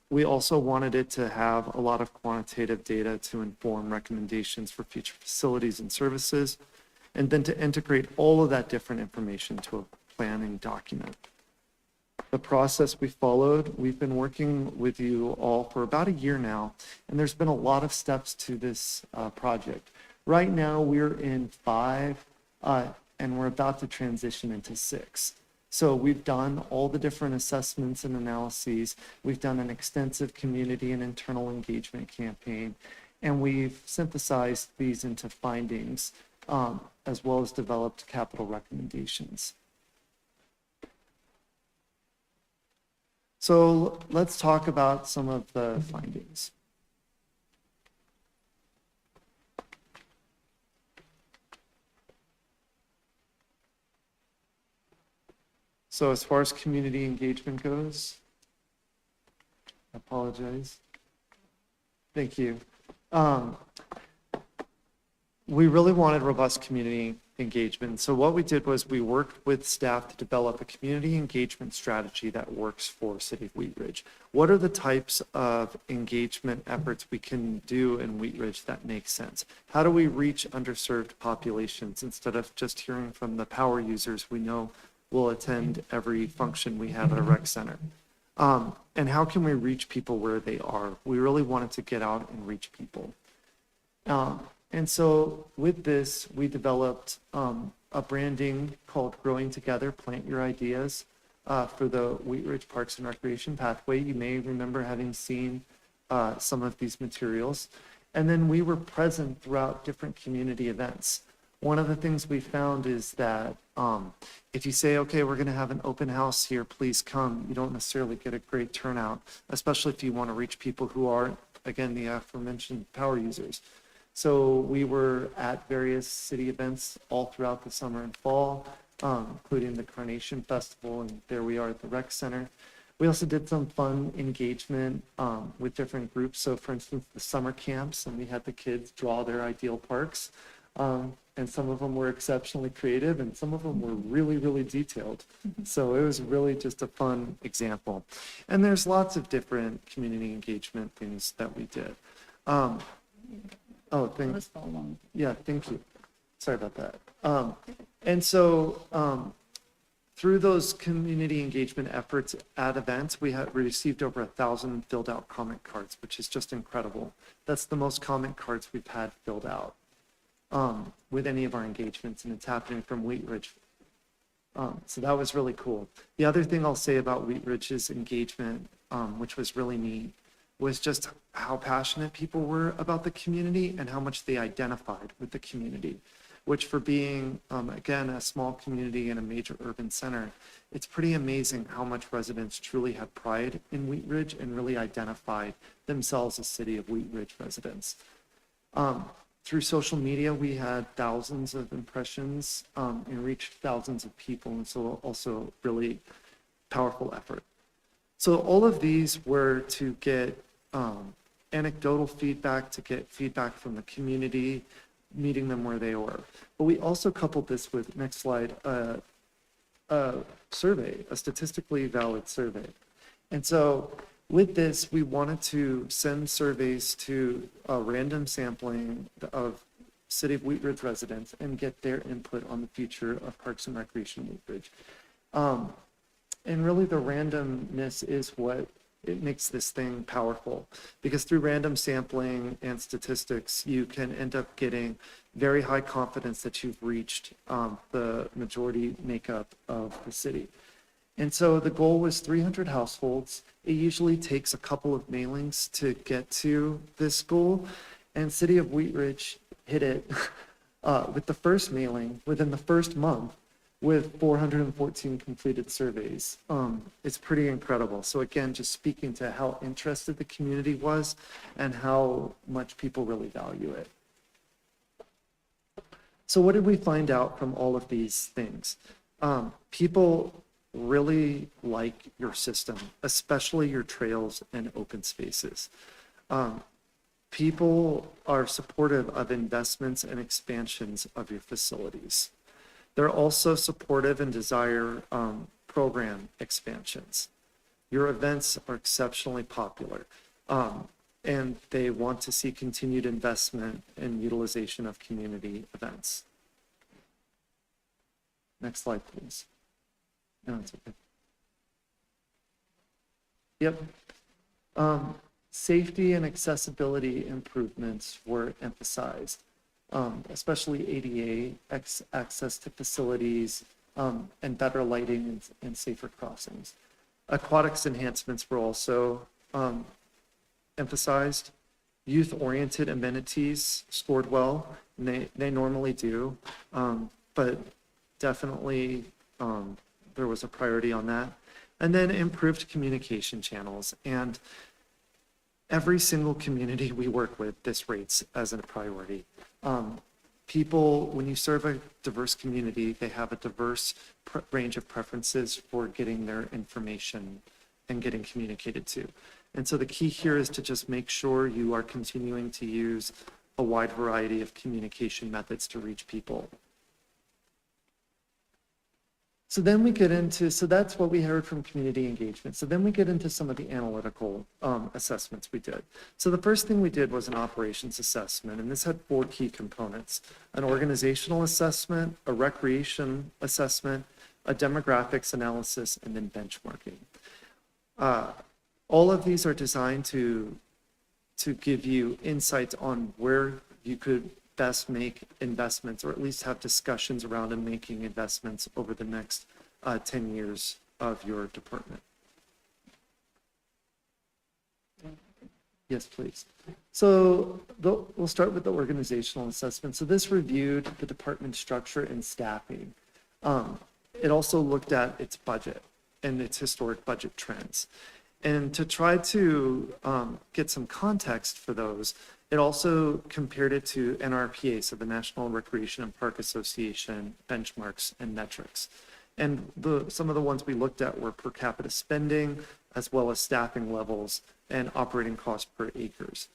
We also wanted it to have a lot of quantitative data to inform recommendations for future facilities and services, and then to integrate all of that different information to a planning document. The process we followed, we've been working with you all for about a year now, and there's been a lot of steps to this project. Right now, we're in 5, and we're about to transition into 6. So we've done all the different assessments and analyses. We've done an extensive community and internal engagement campaign, and we've synthesized these into findings, as well as developed capital recommendations. So let's talk about some of the findings. So as far as community engagement goes, I apologize. Thank you. We really wanted robust community engagement. So what we did was we worked with staff to develop a community engagement strategy that works for City of Wheat Ridge. What are the types of engagement efforts we can do in Wheat Ridge that make sense? How do we reach underserved populations instead of just hearing from the power users we know will attend every function we have at a rec center? And how can we reach people where they are? We really wanted to get out and reach people. And so with this, we developed a branding called Growing Together, Plant Your Ideas, for the Wheat Ridge Parks and Recreation Pathway. You may remember having seen some of these materials. And then we were present throughout different community events. One of the things we found is that if you say, okay, we're going to have an open house here, please come, you don't necessarily get a great turnout, especially if you want to reach people who are, again, the aforementioned power users. So we were at various city events all throughout the summer and fall, including the Carnation Festival, and there we are at the rec center. We also did some fun engagement with different groups. So for instance, the summer camps, and we had the kids draw their ideal parks. And some of them were exceptionally creative and some of them were really, really detailed. So it was really just a fun example. And there's lots of different community engagement things that we did. Yeah, thank you. Sorry about that. And so through those community engagement efforts at events, we received over 1,000 filled out comment cards, which is just incredible. That's the most comment cards we've had filled out with any of our engagements, and it's happening from Wheat Ridge. So that was really cool. The other thing I'll say about Wheat Ridge's engagement, which was really neat, was just how passionate people were about the community and how much they identified with the community, which for being, again, a small community in a major urban center, it's pretty amazing how much residents truly had pride in Wheat Ridge and really identified themselves as City of Wheat Ridge residents. Through social media, we had thousands of impressions and reached thousands of people, and so also really powerful effort. So all of these were to get anecdotal feedback, to get feedback from the community, meeting them where they were. But we also coupled this with, next slide, a survey, a statistically valid survey. And so with this, we wanted to send surveys to a random sampling of City of Wheat Ridge residents and get their input on the future of Parks and Recreation Wheat Ridge. And really the randomness is what it makes this thing powerful, because through random sampling and statistics, you can end up getting very high confidence that you've reached the majority makeup of the city. And so the goal was 300 households. It usually takes a couple of mailings to get to this goal. And City of Wheat Ridge hit it with the first mailing within the first month with 414 completed surveys. It's pretty incredible. So again, just speaking to how interested the community was and how much people really value it. So what did we find out from all of these things? People really like your system, especially your trails and open spaces. People are supportive of investments and expansions of your facilities. They're also supportive and desire program expansions. Your events are exceptionally popular, and they want to see continued investment and utilization of community events. Next slide, please. No, it's okay. Yep. Safety and accessibility improvements were emphasized, especially ADA, access to facilities, and better lighting and safer crossings. Aquatics enhancements were also emphasized. Youth-oriented amenities scored well, and they normally do, but definitely there was a priority on that. And then improved communication channels. And every single community we work with, this rates as a priority. People, when you serve a diverse community, they have a diverse range of preferences for getting their information and getting communicated to. And so the key here is to just make sure you are continuing to use a wide variety of communication methods to reach people. So then we get into, so that's what we heard from community engagement. So then we get into some of the analytical assessments we did. So the first thing we did was an operations assessment, and this had 4 key components: an organizational assessment, a recreation assessment, a demographics analysis, and then benchmarking. All of these are designed to give you insights on where you could best make investments, or at least have discussions around and making investments over the next 10 years of your department. Yes, please. So we'll start with the organizational assessment. So this reviewed the department structure and staffing. It also looked at its budget and its historic budget trends. And to try to get some context for those, it also compared it to NRPA, so the National Recreation and Park Association benchmarks and metrics. And some of the ones we looked at were per capita spending, as well as staffing levels and operating costs per acres.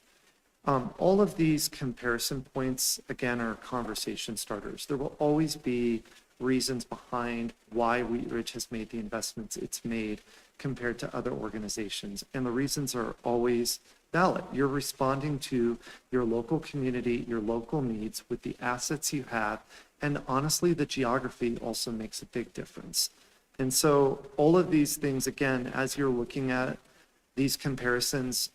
All of these comparison points, again, are conversation starters. There will always be reasons behind why Wheat Ridge has made the investments it's made compared to other organizations. And the reasons are always valid. You're responding to your local community, your local needs with the assets you have. And honestly, the geography also makes a big difference. And so all of these things, again, as you're looking at these comparisons,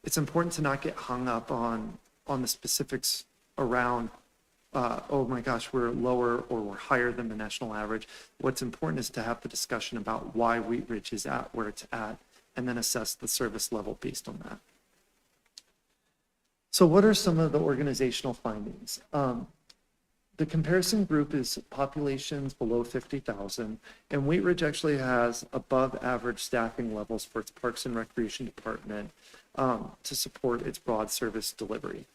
it's important to not get hung up on the specifics around, oh my gosh, we're lower or we're higher than the national average. What's important is to have the discussion about why Wheat Ridge is at where it's at, and then assess the service level based on that. So what are some of the organizational findings? The comparison group is populations below 50,000, and Wheat Ridge actually has above average staffing levels for its Parks and Recreation Department to support its broad service delivery.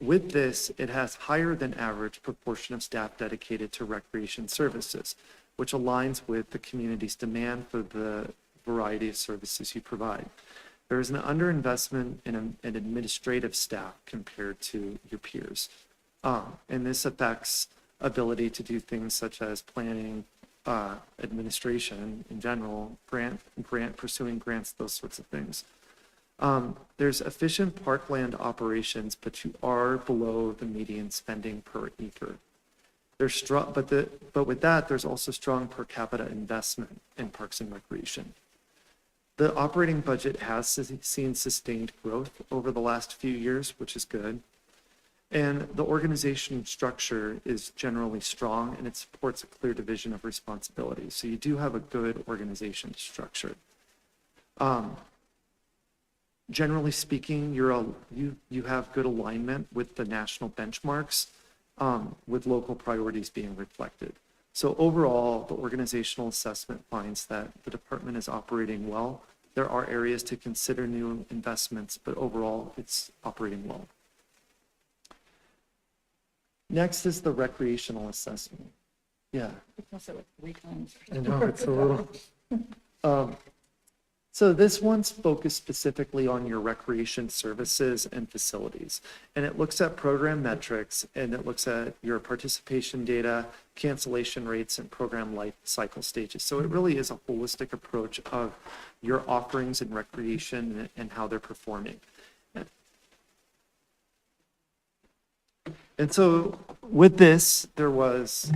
With this, it has higher than average proportion of staff dedicated to recreation services, which aligns with the community's demand for the variety of services you provide. There is an underinvestment in an administrative staff compared to your peers. And this affects ability to do things such as planning, administration in general, pursuing grants, those sorts of things. There's efficient parkland operations, but you are below the median spending per acre. There's strong, but with that, there's also strong per capita investment in parks and recreation. The operating budget has seen sustained growth over the last few years, which is good. And the organization structure is generally strong, and it supports a clear division of responsibility. So you do have a good organization structure. Generally speaking, you have good alignment with the national benchmarks, with local priorities being reflected. So overall, the organizational assessment finds that the department is operating well. There are areas to consider new investments, but overall, it's operating well. Next is the recreational assessment. Yeah. I know, it's a little. So this one's focused specifically on your recreation services and facilities. And it looks at program metrics, and it looks at your participation data, cancellation rates, and program life cycle stages. So it really is a holistic approach of your offerings in recreation and how they're performing. And so with this, there was,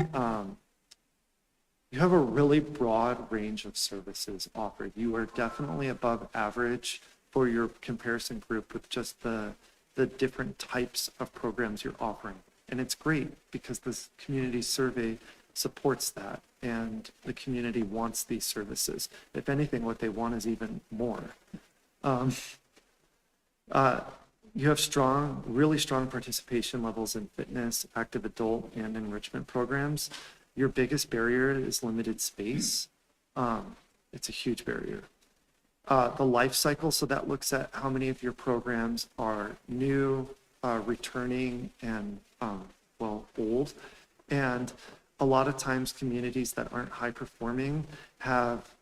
you have a really broad range of services offered. You are definitely above average for your comparison group with just the different types of programs you're offering. And it's great because this community survey supports that, and the community wants these services. If anything, what they want is even more. You have really strong participation levels in fitness, active adult, and enrichment programs. Your biggest barrier is limited space. It's a huge barrier. The life cycle, so that looks at how many of your programs are new, returning, and old. And a lot of times communities that aren't high performing have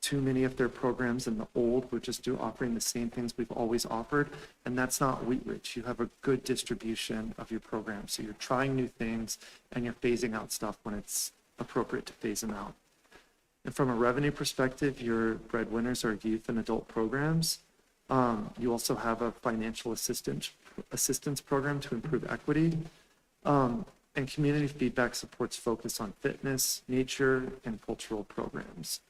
too many of their programs in the old. We're just offering the same things we've always offered, and that's not Wheat Ridge. You have a good distribution of your programs, so you're trying new things and you're phasing out stuff when it's appropriate to phase them out. And from a revenue perspective, your breadwinners are youth and adult programs. You also have a financial assistance program to improve equity. And community feedback supports focus on fitness, nature, and cultural programs.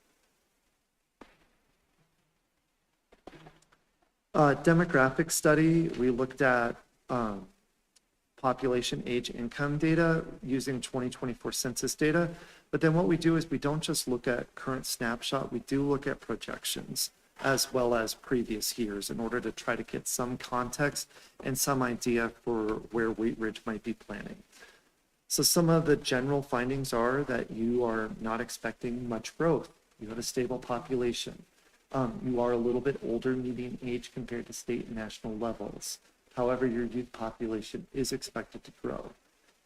Demographic study, we looked at population, age, income data using 2024 census data. But then what we do is we don't just look at current snapshot, we do look at projections. as well as previous years in order to try to get some context and some idea for where Wheat Ridge might be planning. So some of the general findings are that you are not expecting much growth. You have a stable population. You are a little bit older median age compared to state and national levels. However, your youth population is expected to grow.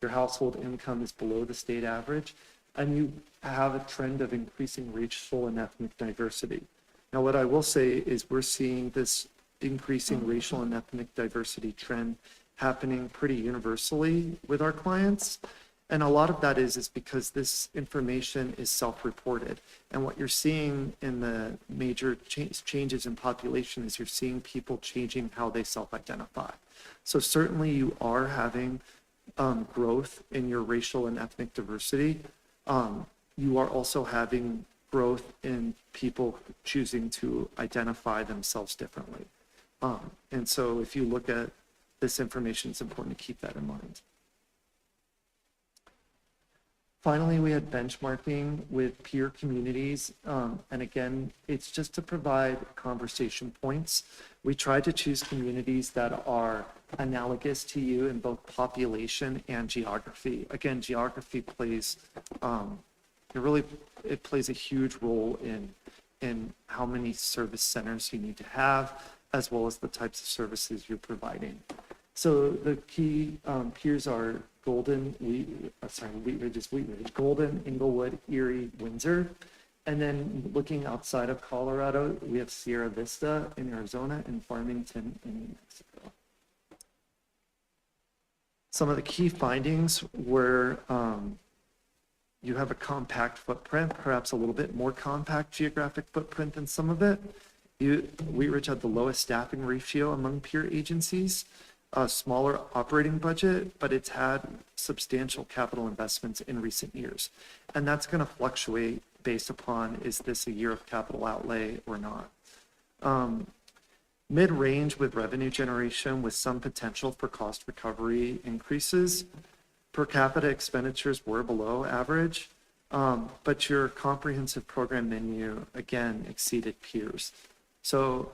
Your household income is below the state average, and you have a trend of increasing racial and ethnic diversity. Now, what I will say is we're seeing this increasing racial and ethnic diversity trend happening pretty universally with our clients. And a lot of that is because this information is self-reported. And what you're seeing in the major changes in population is you're seeing people changing how they self-identify. So certainly you are having growth in your racial and ethnic diversity. You are also having growth in people choosing to identify themselves differently. And so if you look at this information, it's important to keep that in mind. Finally, we had benchmarking with peer communities. And again, it's just to provide conversation points. We try to choose communities that are analogous to you in both population and geography. Again, geography plays, it plays a huge role in how many service centers you need to have, as well as the types of services you're providing. So the key peers are Wheat Ridge is Wheat Ridge, Golden, Inglewood, Erie, Windsor. And then looking outside of Colorado, we have Sierra Vista in Arizona and Farmington in New Mexico. Some of the key findings were you have a compact footprint, perhaps a little bit more compact geographic footprint than some of it. Wheat Ridge had the lowest staffing ratio among peer agencies, a smaller operating budget, but it's had substantial capital investments in recent years. And that's going to fluctuate based upon, is this a year of capital outlay or not? Mid-range with revenue generation with some potential for cost recovery increases. Per capita expenditures were below average, but your comprehensive program menu, again, exceeded peers. So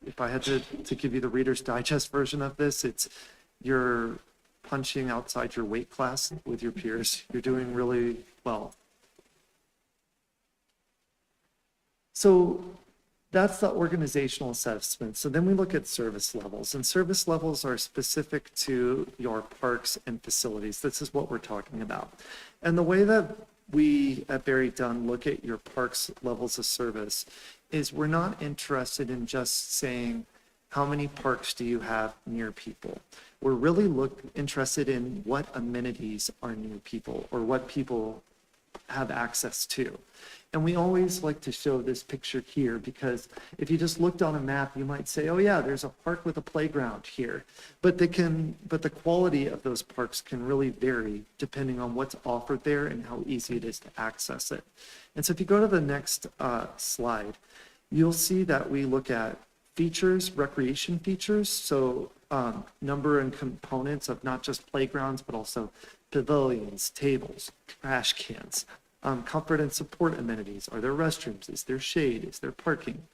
if I had to give you the Reader's Digest version of this, you're punching outside your weight class with your peers. You're doing really well. So that's the organizational assessment. So then we look at service levels, and service levels are specific to your parks and facilities. This is what we're talking about. And the way that we at Barry Dunn look at your parks levels of service is we're not interested in just saying, how many parks do you have near people? We're really interested in what amenities are near people or what people have access to. And we always like to show this picture here because if you just looked on a map, you might say, oh yeah, there's a park with a playground here. But the quality of those parks can really vary depending on what's offered there and how easy it is to access it. And so if you go to the next slide, you'll see that we look at features, recreation features. So number and components of not just playgrounds, but also pavilions, tables, trash cans, comfort and support amenities. Are there restrooms? Is there shade? Is there parking?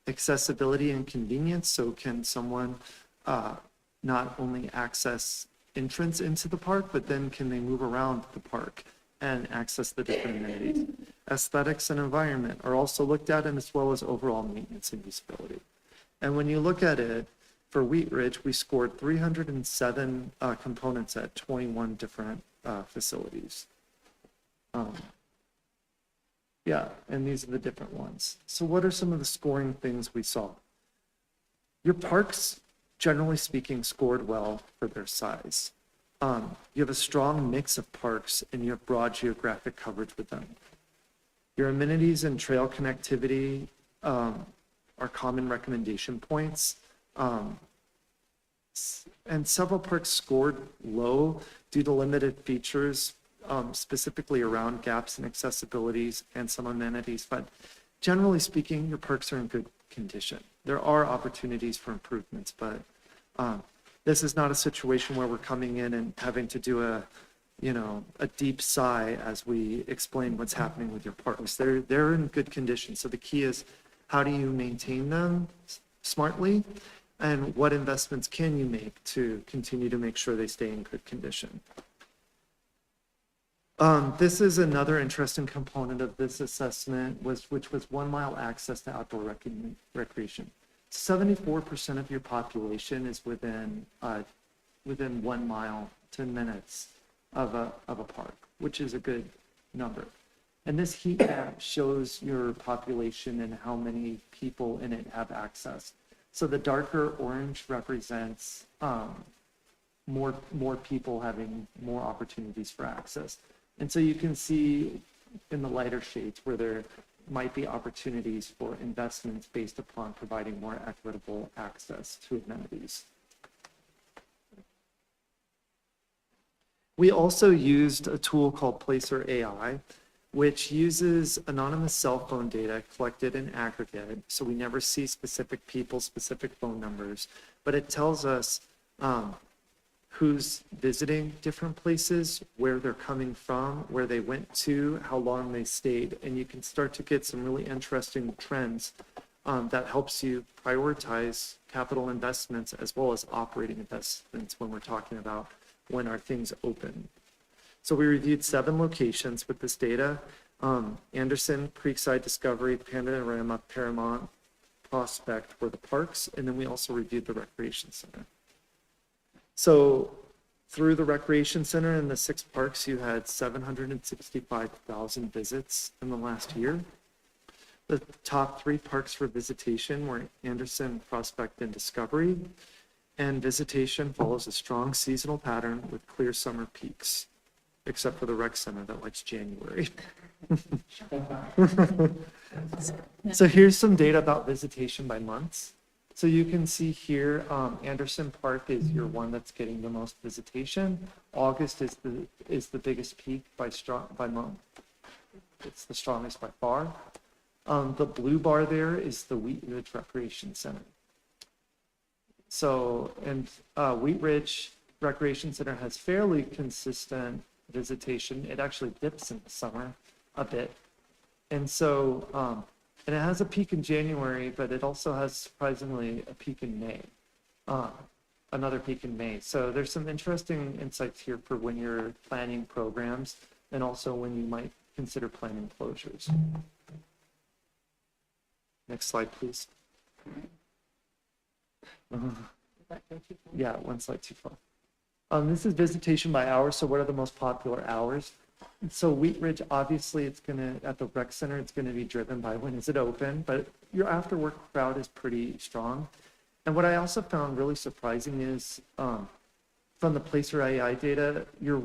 Accessibility and convenience. So can someone not only access entrance into the park, but then can they move around the park and access the different amenities? Aesthetics and environment are also looked at, and as well as overall maintenance and usability. And when you look at it, for Wheat Ridge, we scored 307 components at 21 different facilities. Yeah, and these are the different ones. So what are some of the scoring things we saw? Your parks, generally speaking, scored well for their size. You have a strong mix of parks and you have broad geographic coverage with them. Your amenities and trail connectivity are common recommendation points. And several parks scored low due to limited features, specifically around gaps in accessibilities and some amenities. But generally speaking, your parks are in good condition. There are opportunities for improvements, but this is not a situation where we're coming in and having to do a deep sigh as we explain what's happening with your parks. They're in good condition. So the key is how do you maintain them smartly? And what investments can you make to continue to make sure they stay in good condition? This is another interesting component of this assessment, which was 1 mile access to outdoor recreation. 74% of your population is within 1 mile, 10 minutes of a park, which is a good number. And this heat map shows your population and how many people in it have access. So the darker orange represents more people having more opportunities for access. And so you can see in the lighter shades where there might be opportunities for investments based upon providing more equitable access to amenities. We also used a tool called Placer AI, which uses anonymous cell phone data collected in aggregate. So we never see specific people, specific phone numbers, but it tells us who's visiting different places, where they're coming from, where they went to, how long they stayed. And you can start to get some really interesting trends that helps you prioritize capital investments as well as operating investments when we're talking about when are things open. So we reviewed 7 locations with this data: Anderson, Creekside, Discovery, Panorama, Paramount, Prospect were the parks, and then we also reviewed the recreation center. So through the recreation center and the 6 parks, you had 765,000 visits in the last year. The top 3 parks for visitation were Anderson, Prospect, and Discovery. And visitation follows a strong seasonal pattern with clear summer peaks, except for the rec center that likes January. So here's some data about visitation by months. So you can see here, Anderson Park is your one that's getting the most visitation. August is the biggest peak by month. It's the strongest by far. The blue bar there is the Wheat Ridge Recreation Center. So, and Wheat Ridge Recreation Center has fairly consistent visitation. It actually dips in the summer a bit. And so, and it has a peak in January, but it also has surprisingly a peak in May, another peak in May. So there's some interesting insights here for when you're planning programs and also when you might consider planning closures. Next slide, please. Yeah, one slide too far. This is visitation by hour. So what are the most popular hours? So Wheat Ridge, obviously it's at the rec center, it's gonna be driven by when is it open, but your after work crowd is pretty strong. And what I also found really surprising is from the Placer AI data, your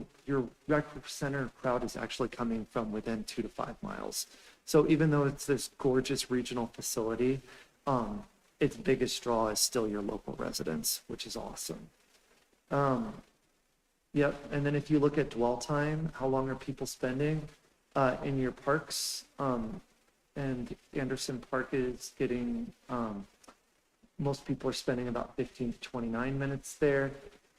rec center crowd is actually coming from within 2 to 5 miles. So even though it's this gorgeous regional facility, its biggest draw is still your local residents, which is awesome. Yep, and then if you look at dwell time, how long are people spending in your parks? And Anderson Park is getting, most people are spending about 15 to 29 minutes there.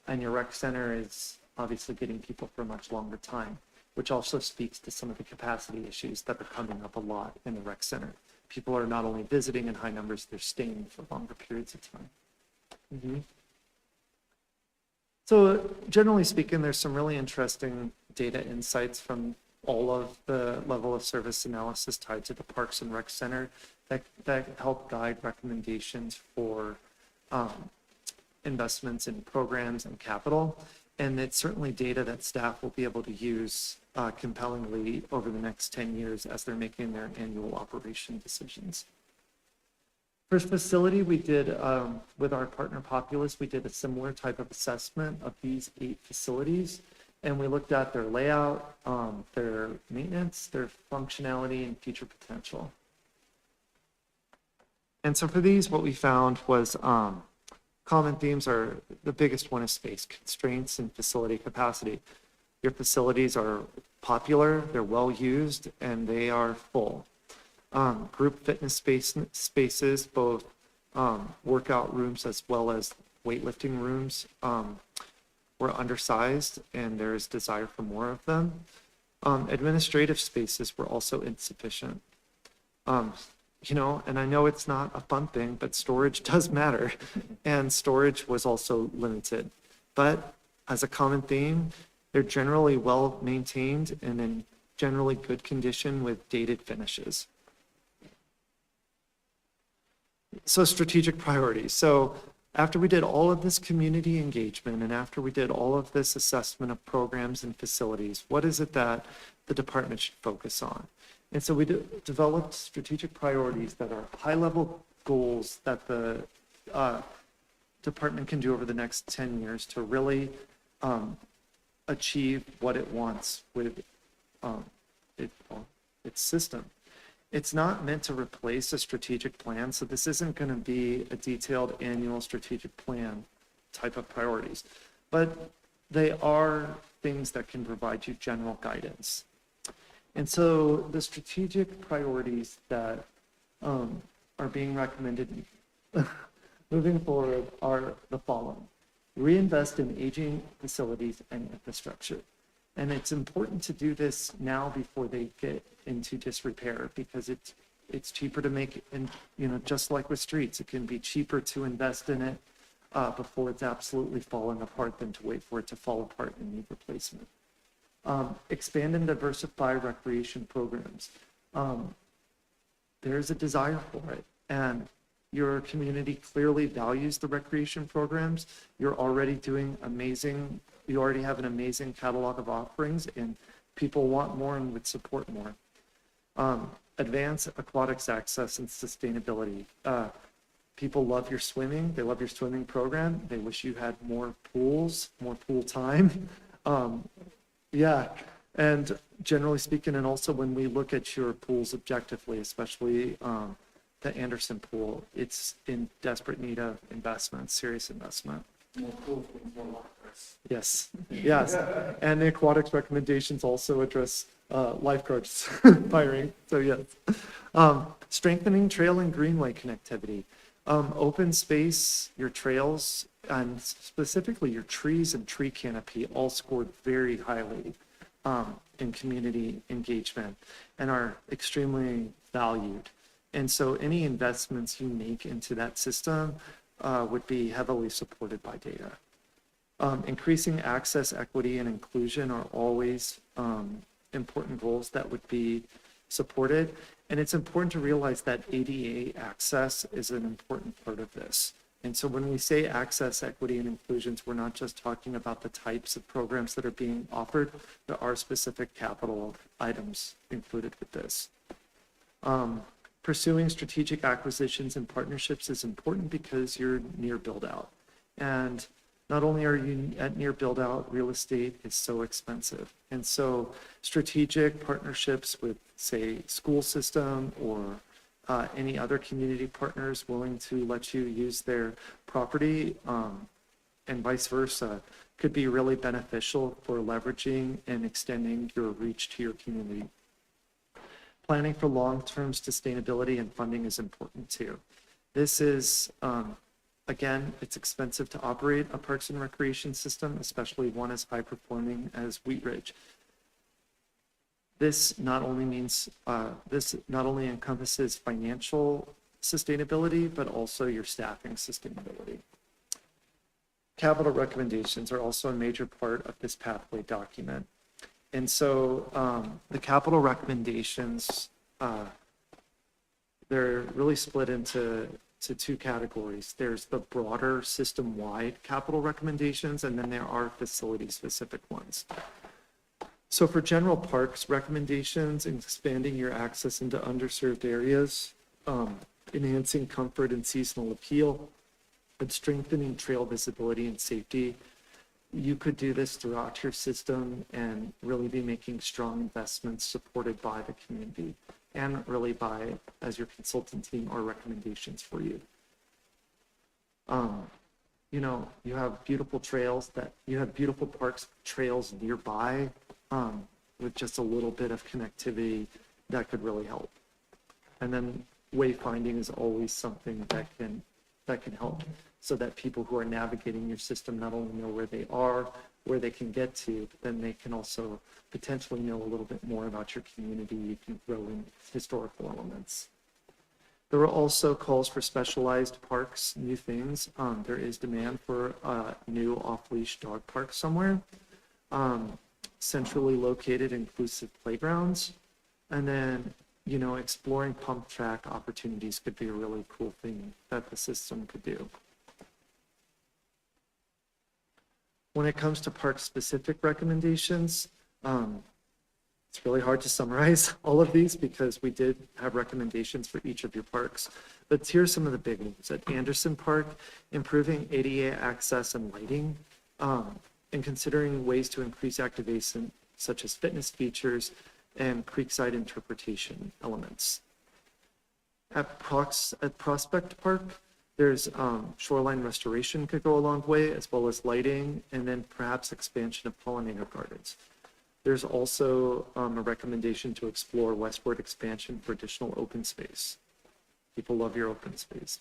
And your rec center is obviously getting people for a much longer time, which also speaks to some of the capacity issues that are coming up a lot in the rec center. People are not only visiting in high numbers, they're staying for longer periods of time. So generally speaking, there's some really interesting data insights from all of the level of service analysis tied to the Parks and Rec Center that help guide recommendations for investments in programs and capital. And it's certainly data that staff will be able to use compellingly over the next 10 years as they're making their annual operation decisions. For facility, we did, with our partner Populous, we did a similar type of assessment of these 8 facilities. And we looked at their layout, their maintenance, their functionality, and future potential. And so for these, what we found was common themes are, the biggest one is space constraints and facility capacity. Your facilities are popular, they're well used, and they are full. Group fitness spaces, both workout rooms as well as weightlifting rooms, were undersized, and there is desire for more of them. Administrative spaces were also insufficient. you know, and I know it's not a fun thing, but storage does matter. And storage was also limited. But as a common theme, they're generally well maintained and in generally good condition with dated finishes. So strategic priorities. So after we did all of this community engagement and after we did all of this assessment of programs and facilities, what is it that the department should focus on? And so we developed strategic priorities that are high-level goals that the department can do over the next 10 years to really achieve what it wants with its system. It's not meant to replace a strategic plan, so this isn't going to be a detailed annual strategic plan type of priorities, but they are things that can provide you general guidance. And so the strategic priorities that are being recommended moving forward are the following. Reinvest in aging facilities and infrastructure. And it's important to do this now before they get into disrepair, because it's cheaper to make it, and you know, just like with streets, it can be cheaper to invest in it before it's absolutely falling apart than to wait for it to fall apart and need replacement. Expand and diversify recreation programs. There's a desire for it, and your community clearly values the recreation programs. You're already doing amazing. You already have an amazing catalog of offerings, and people want more and would support more. Advance aquatics access and sustainability. People love your swimming. They love your swimming program. They wish you had more pools, more pool time. Yeah, and generally speaking, and also when we look at your pools objectively, especially the Anderson pool, it's in desperate need of investment, serious investment. More pools with more lifeguards. Yes, yes. And the aquatics recommendations also address lifeguards firing, so yes. Strengthening trail and greenway connectivity. Open space, your trails, and specifically your trees and tree canopy all scored very highly in community engagement and are extremely valued. And so any investments you make into that system would be heavily supported by data. Increasing access, equity, and inclusion are always important goals that would be supported. And it's important to realize that ADA access is an important part of this. And so when we say access, equity, and inclusions, we're not just talking about the types of programs that are being offered. There are specific capital items included with this. Pursuing strategic acquisitions and partnerships is important because you're near build out. And not only are you at near build out, real estate is so expensive. And so strategic partnerships with, say, school system or any other community partners willing to let you use their property and vice versa could be really beneficial for leveraging and extending your reach to your community. Planning for long-term sustainability and funding is important too. This is, again, it's expensive to operate a parks and recreation system, especially one as high performing as Wheat Ridge. This not only means, this not only encompasses financial sustainability, but also your staffing sustainability. Capital recommendations are also a major part of this pathway document. And so the capital recommendations, they're really split into two categories. There's the broader system-wide capital recommendations, and then there are facility-specific ones. So for general parks recommendations, expanding your access into underserved areas, enhancing comfort and seasonal appeal, and strengthening trail visibility and safety, you could do this throughout your system and really be making strong investments supported by the community and really by, as your consultant team, our recommendations for you. You know, you have beautiful trails you have beautiful parks, trails nearby with just a little bit of connectivity that could really help. And then wayfinding is always something that can help, so that people who are navigating your system not only know where they are, where they can get to, but then they can also potentially know a little bit more about your community. You can throw in historical elements. There were also calls for specialized parks, new things. There is demand for a new off-leash dog park somewhere. Centrally located inclusive playgrounds. And then, you know, exploring pump track opportunities could be a really cool thing that the system could do. When it comes to park-specific recommendations, it's really hard to summarize all of these because we did have recommendations for each of your parks. But here's some of the big ones. At Anderson Park, improving ADA access and lighting, and considering ways to increase activation such as fitness features and creekside interpretation elements. At Prospect Park, there's shoreline restoration could go a long way, as well as lighting, and then perhaps expansion of pollinator gardens. There's also a recommendation to explore westward expansion for additional open space. People love your open space.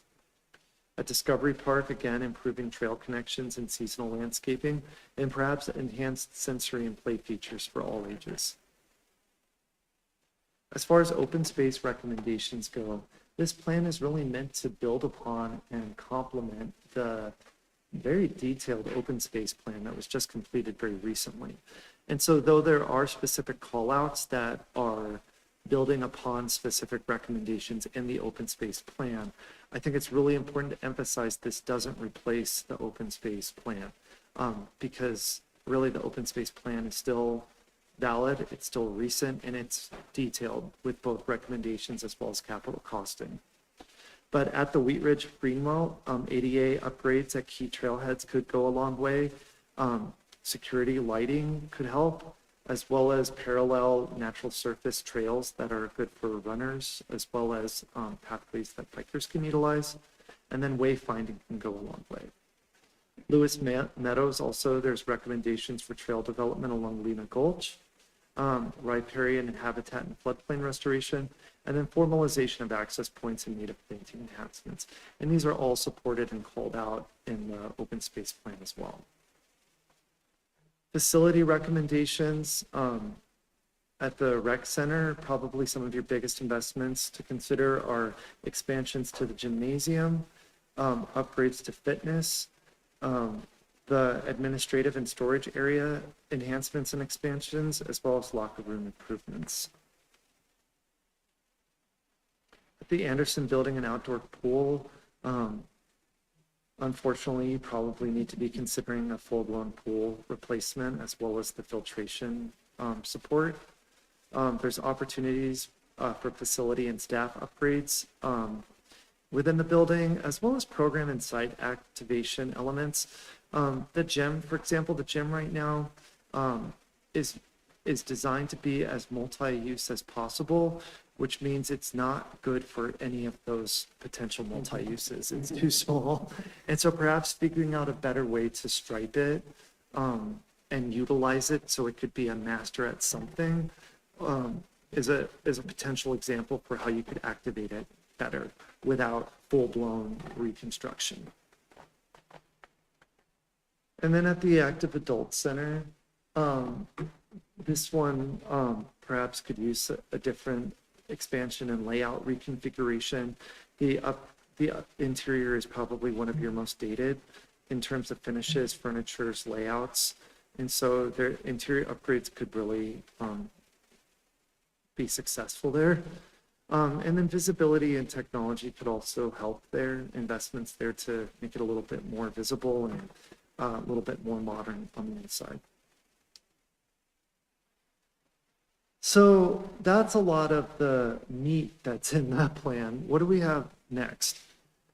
At Discovery Park, again, improving trail connections and seasonal landscaping, and perhaps enhanced sensory and play features for all ages. As far as open space recommendations go, this plan is really meant to build upon and complement the very detailed open space plan that was just completed very recently. And so though there are specific callouts that are building upon specific recommendations in the open space plan, I think it's really important to emphasize this doesn't replace the open space plan, because really the open space plan is still valid, it's still recent, and it's detailed with both recommendations as well as capital costing. But at the Wheat Ridge Greenwell, ADA upgrades at key trailheads could go a long way. Security lighting could help, as well as parallel natural surface trails that are good for runners, as well as pathways that bikers can utilize. And then wayfinding can go a long way. Lewis Meadows, also, there's recommendations for trail development along Lena Gulch, riparian habitat and floodplain restoration, and then formalization of access points and native planting enhancements. And these are all supported and called out in the open space plan as well. Facility recommendations at the rec center, probably some of your biggest investments to consider are expansions to the gymnasium, upgrades to fitness, the administrative and storage area enhancements and expansions, as well as locker room improvements. At the Anderson Building and Outdoor Pool, unfortunately, you probably need to be considering a full-blown pool replacement as well as the filtration support. There's opportunities for facility and staff upgrades within the building, as well as program and site activation elements. The gym, for example, the gym right now is designed to be as multi-use as possible, which means it's not good for any of those potential multi-uses. It's too small. And so perhaps figuring out a better way to stripe it and utilize it so it could be a master at something is a potential example for how you could activate it better without full-blown reconstruction. And then at the Active Adult Center, this one perhaps could use a different expansion and layout reconfiguration. The interior is probably one of your most dated in terms of finishes, furnitures, layouts. And so their interior upgrades could really be successful there. And then visibility and technology could also help there, investments there to make it a little bit more visible and a little bit more modern on the inside. So that's a lot of the meat that's in that plan. What do we have next?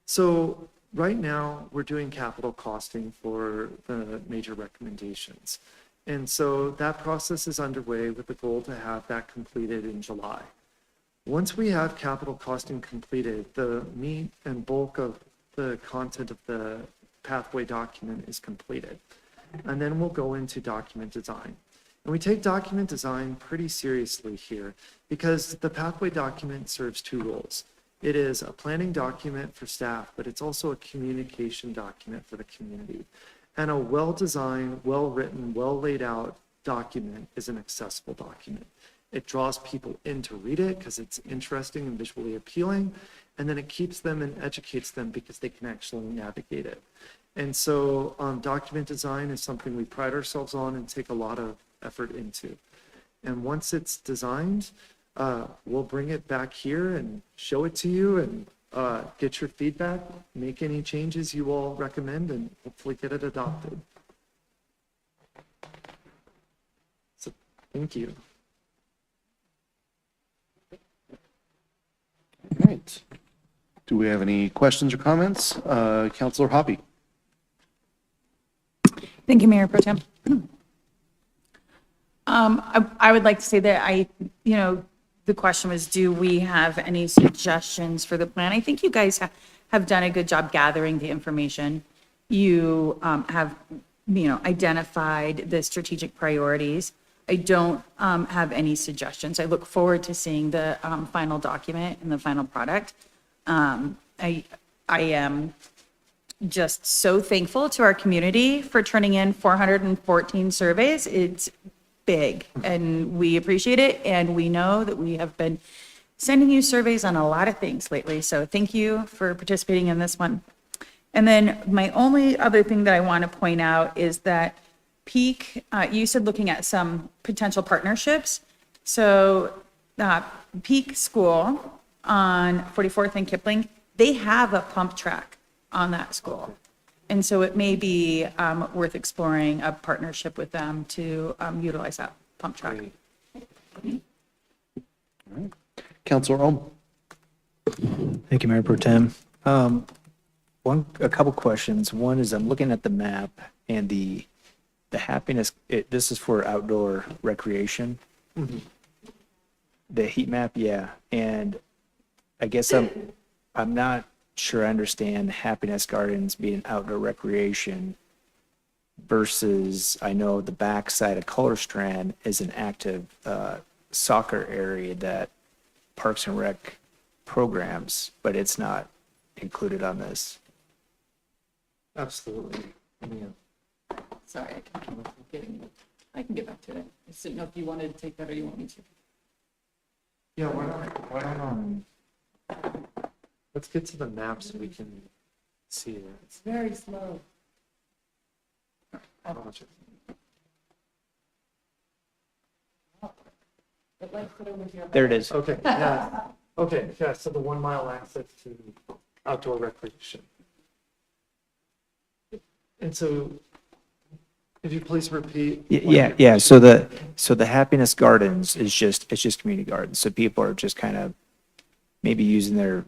So right now we're doing capital costing for the major recommendations. And so that process is underway with the goal to have that completed in July. Once we have capital costing completed, the meat and bulk of the content of the pathway document is completed. And then we'll go into document design. And we take document design pretty seriously here because the pathway document serves two roles. It is a planning document for staff, but it's also a communication document for the community. And a well-designed, well-written, well-laid out document is an accessible document. It draws people in to read it because it's interesting and visually appealing. and then it keeps them and educates them because they can actually navigate it. And so document design is something we pride ourselves on and take a lot of effort into. And once it's designed, we'll bring it back here and show it to you and get your feedback, make any changes you all recommend, and hopefully get it adopted. So, thank you. All right. Do we have any questions or comments? Counselor Hoppy? Thank you, Mayor Pro Tem. I would like to say that the question was, do we have any suggestions for the plan? I think you guys have done a good job gathering the information. You have, identified the strategic priorities. I don't have any suggestions. I look forward to seeing the final document and the final product. I am just so thankful to our community for turning in 414 surveys. It's big, and we appreciate it, and we know that we have been sending you surveys on a lot of things lately, so thank you for participating in this one. And then my only other thing that I want to point out is that Peak, you said looking at some potential partnerships. So Peak School on 44th and Kipling, they have a pump track on that school. And so it may be worth exploring a partnership with them to utilize that pump track. Counselor Ohm? Thank you, Mayor Pro Tem. A couple questions. One is I'm looking at the map and the happiness, this is for outdoor recreation. The heat map, yeah. And I guess I'm not sure I understand Happiness Gardens being outdoor recreation versus I know the backside of Color Strand is an active soccer area that Parks and Rec programs, but it's not included on this. Absolutely. Yeah. Sorry, I can get back to it. I just didn't know if you wanted to take that or you want me to. Yeah, why not? Let's get to the map so we can see it. It's very slow. I'll watch it. It likes it over here. There it is. Okay, yeah. Okay, yeah, so the 1 mile access to outdoor recreation. And so, if you please repeat. Yeah. So the Happiness Gardens is it's just community gardens. So people are just kind of maybe using their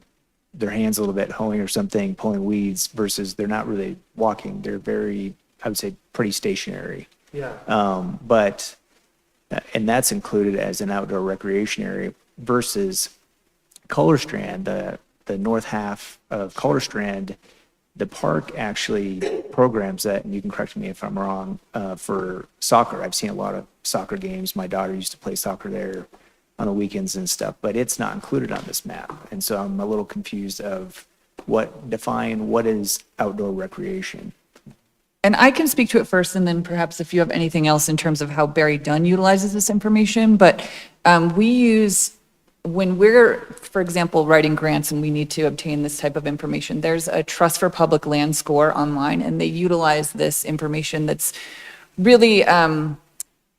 hands a little bit, hoeing or something, pulling weeds versus they're not really walking. They're very, I would say, pretty stationary. Yeah. And that's included as an outdoor recreation area versus Color Strand, the north half of Color Strand. The park actually programs that, and you can correct me if I'm wrong, for soccer. I've seen a lot of soccer games. My daughter used to play soccer there on the weekends and stuff, but it's not included on this map. And so I'm a little confused of what is outdoor recreation. And I can speak to it first, and then perhaps if you have anything else in terms of how Barry Dunn utilizes this information. But we use, when we're, for example, writing grants and we need to obtain this type of information, there's a Trust for Public Land score online, and they utilize this information that's really,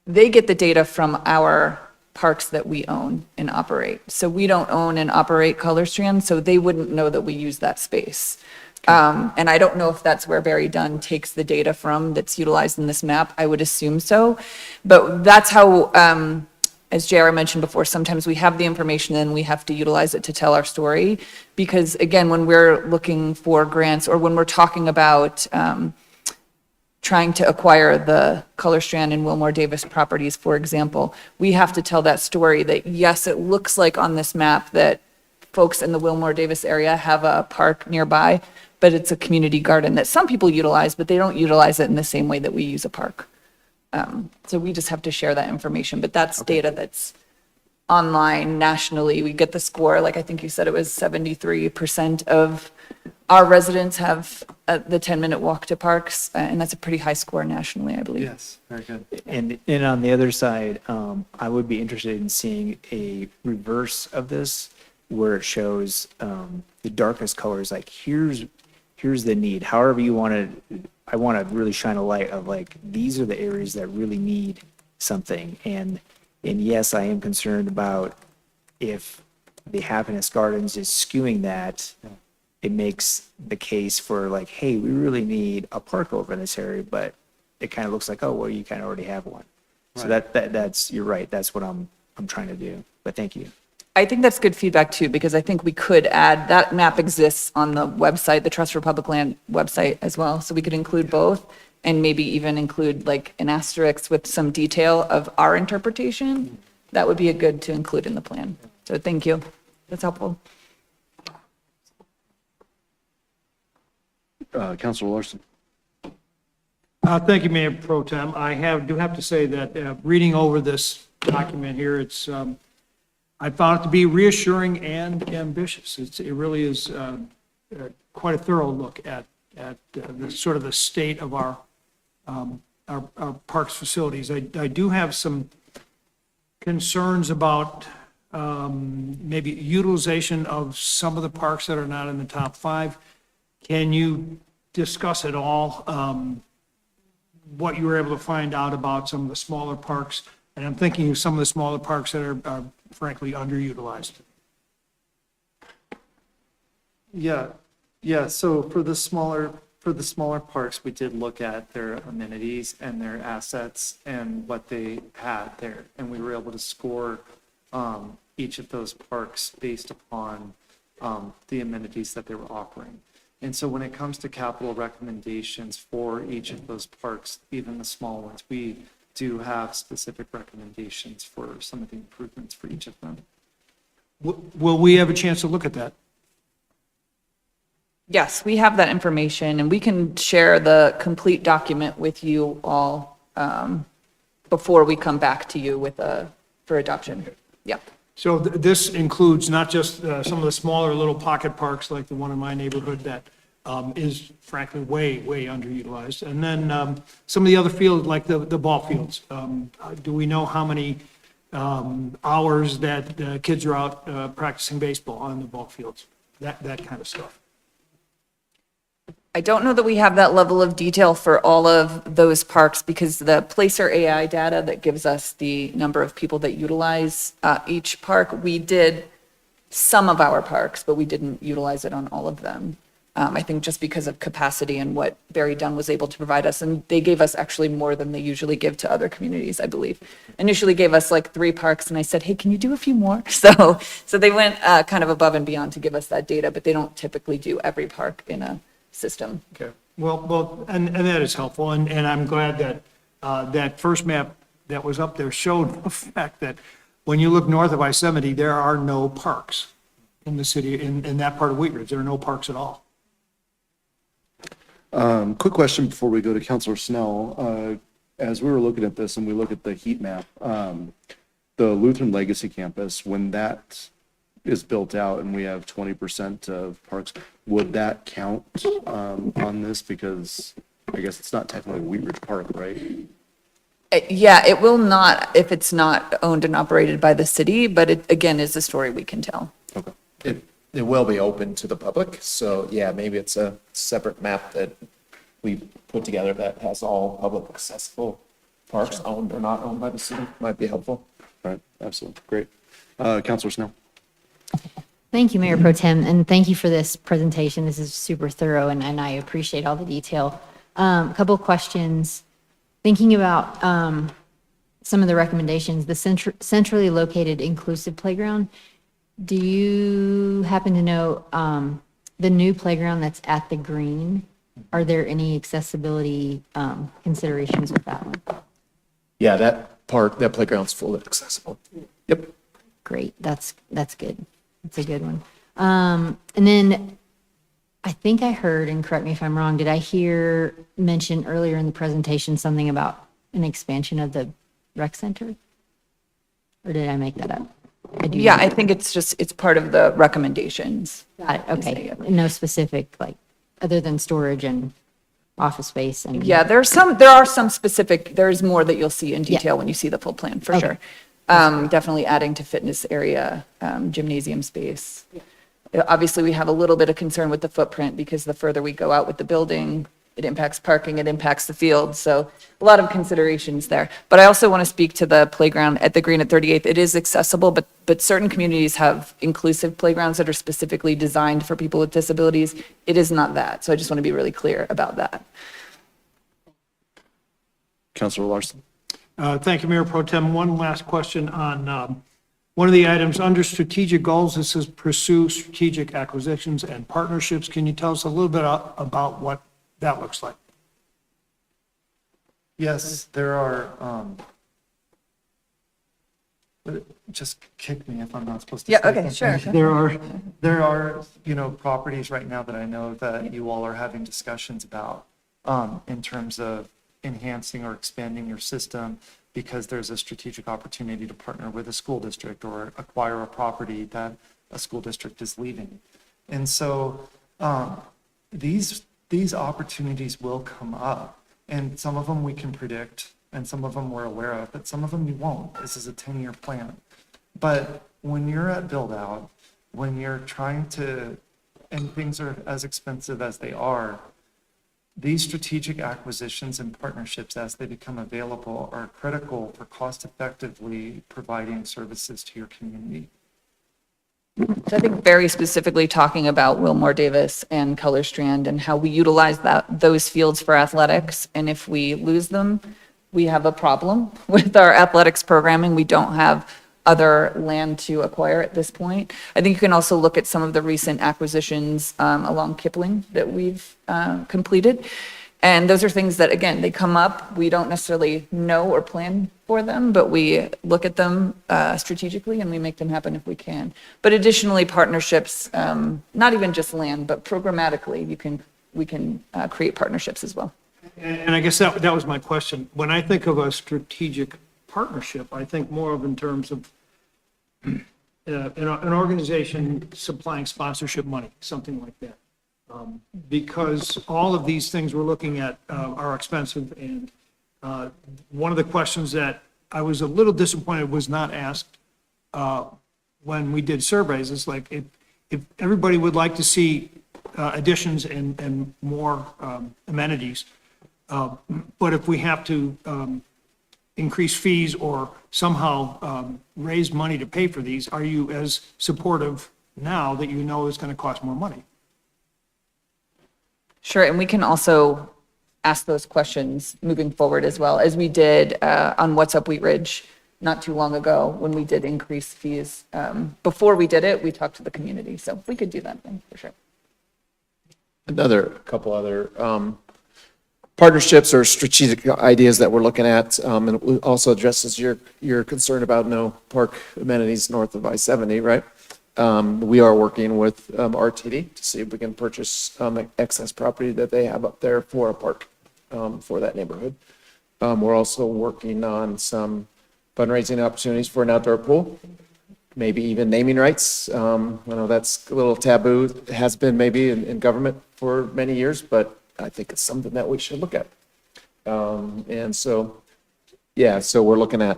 they get the data from our parks that we own and operate. So we don't own and operate Color Strand, so they wouldn't know that we use that space. And I don't know if that's where Barry Dunn takes the data from that's utilized in this map. I would assume so. But that's how, as JR mentioned before, sometimes we have the information and we have to utilize it to tell our story. Because again, when we're looking for grants or when we're talking about trying to acquire the Color Strand and Wilmore Davis properties, for example, we have to tell that story that, yes, it looks like on this map that folks in the Wilmore Davis area have a park nearby, but it's a community garden that some people utilize, but they don't utilize it in the same way that we use a park. So we just have to share that information, but that's data that's online nationally. We get the score, like I think you said it was 73% of our residents have the 10-minute walk to parks, and that's a pretty high score nationally, I believe. Yes, very good. And on the other side, I would be interested in seeing a reverse of this. where it shows the darkest colors, like here's the need. However you want to, I want to really shine a light of like, these are the areas that really need something. And yes, I am concerned about if the Happiness Gardens is skewing that, it makes the case for like, hey, we really need a park over in this area, but it kind of looks like, oh, well, you kind of already have one. So that's, you're right. That's what I'm trying to do. But thank you. I think that's good feedback too, because I think we could add, that map exists on the website, the Trust for Public Land website as well. So we could include both and maybe even include like an asterisk with some detail of our interpretation. That would be a good to include in the plan. So thank you. That's helpful. Councilor Larson. Thank you, Mayor Pro Tem. Do have to say that reading over this document here, it's, I found it to be reassuring and ambitious. It really is quite a thorough look at the sort of the state of our parks facilities. I do have some concerns about maybe utilization of some of the parks that are not in the top 5. Can you discuss at all what you were able to find out about some of the smaller parks? And I'm thinking of some of the smaller parks that are frankly underutilized. Yeah. So for the smaller parks, we did look at their amenities and their assets and what they had there. And we were able to score each of those parks based upon the amenities that they were offering. And so when it comes to capital recommendations for each of those parks, even the small ones, we do have specific recommendations for some of the improvements for each of them. Will we have a chance to look at that? Yes, we have that information and we can share the complete document with you all before we come back to you with for adoption. Yep. So this includes not just some of the smaller little pocket parks like the one in my neighborhood that is frankly way underutilized. And then some of the other fields like the ball fields. Do we know how many hours that kids are out practicing baseball on the ball fields? That kind of stuff. I don't know that we have that level of detail for all of those parks because the Placer AI data that gives us the number of people that utilize each park, we did some of our parks, but we didn't utilize it on all of them. I think just because of capacity and what Barry Dunn was able to provide us. And they gave us actually more than they usually give to other communities, I believe. Initially gave us like 3 parks and I said, hey, can you do a few more? So they went kind of above and beyond to give us that data, but they don't typically do every park in a system. Okay. Well, and that is helpful. And I'm glad that that first map that was up there showed the fact that when you look north of I-70, there are no parks in the city, in that part of Wheat Ridge. There are no parks at all. Quick question before we go to Councilor Snell. As we were looking at this and we look at the heat map, the Lutheran Legacy Campus, when that is built out and we have 20% of parks, would that count on this? Because I guess it's not technically Wheat Ridge Park, right? Yeah, it will not if it's not owned and operated by the city, but it again is a story we can tell. Okay. It will be open to the public, so yeah, maybe it's a separate map that we put together that has all public accessible parks, owned or not owned by the city, might be helpful. All right, absolutely. Great. Councilor Snell. Thank you, Mayor Pro Tem, and thank you for this presentation. This is super thorough, and I appreciate all the detail. A couple of questions. Thinking about some of the recommendations, the centrally located inclusive playground, do you happen to know the new playground that's at the green? Are there any accessibility considerations with that one? Yeah, that playground's fully accessible. Yep. Great, that's good. That's a good one. And then I think I heard, and correct me if I'm wrong, did I hear mention earlier in the presentation something about an expansion of the rec center? Or did I make that up? Yeah, I think it's part of the recommendations. Got it, okay. No specific, like, other than storage and office space and. Yeah, there are some specific, there's more that you'll see in detail when you see the full plan, for Okay. sure. Definitely adding to fitness area, gymnasium space. Obviously, we have a little bit of concern with the footprint because the further we go out with the building, it impacts parking, it impacts the field. So a lot of considerations there. But I also want to speak to the playground at the Green at 38th. It is accessible, but certain communities have inclusive playgrounds that are specifically designed for people with disabilities. It is not that. So I just want to be really clear about that. Counselor Larson. Thank you, Mayor Pro Tem. One last question on one of the items under strategic goals. This says pursue strategic acquisitions and partnerships. Can you tell us a little bit about what that looks like? Yes, there are, just kick me if I'm not supposed to. Yeah, say okay, something. sure. There are, properties right now that I know that you all are having discussions about, in terms of enhancing or expanding your system, because there's a strategic opportunity to partner with a school district or acquire a property that a school district is leaving. And so, these opportunities will come up, and some of them we can predict and some of them we're aware of, but some of them you won't. This is a 10-year plan. But when you're at build out, when you're trying to, and things are as expensive as they are, these strategic acquisitions and partnerships as they become available are critical for cost effectively providing services to your community. So I think very specifically talking about Wilmore Davis and Color Strand and how we utilize those fields for athletics. And if we lose them, we have a problem with our athletics programming. We don't have other land to acquire at this point. I think you can also look at some of the recent acquisitions along Kipling that we've completed. And those are things that, again, they come up. We don't necessarily know or plan for them, but we look at them strategically and we make them happen if we can. But additionally, partnerships, not even just land, but programmatically, we can create partnerships as well. And I guess that was my question. When I think of a strategic partnership, I think more of in terms of an organization supplying sponsorship money, something like that. Because all of these things we're looking at are expensive, and one of the questions that I was a little disappointed was not asked when we did surveys is like, if everybody would like to see additions and more amenities, but if we have to increase fees or somehow raise money to pay for these, are you as supportive now that you know it's going to cost more money? Sure, and we can also ask those questions moving forward as well, as we did on What's Up Wheat Ridge not too long ago when we did increase fees. Before we did it, we talked to the community, so we could do that thing for sure. Couple other partnerships or strategic ideas that we're looking at, and it also addresses your concern about no park amenities north of I-70, right? We are working with RTD to see if we can purchase excess property that they have up there for a park for that neighborhood. We're also working on some fundraising opportunities for an outdoor pool, maybe even naming rights. I know that's a little taboo, it has been maybe in government for many years, but I think it's something that we should look at. And so, yeah, so we're looking at,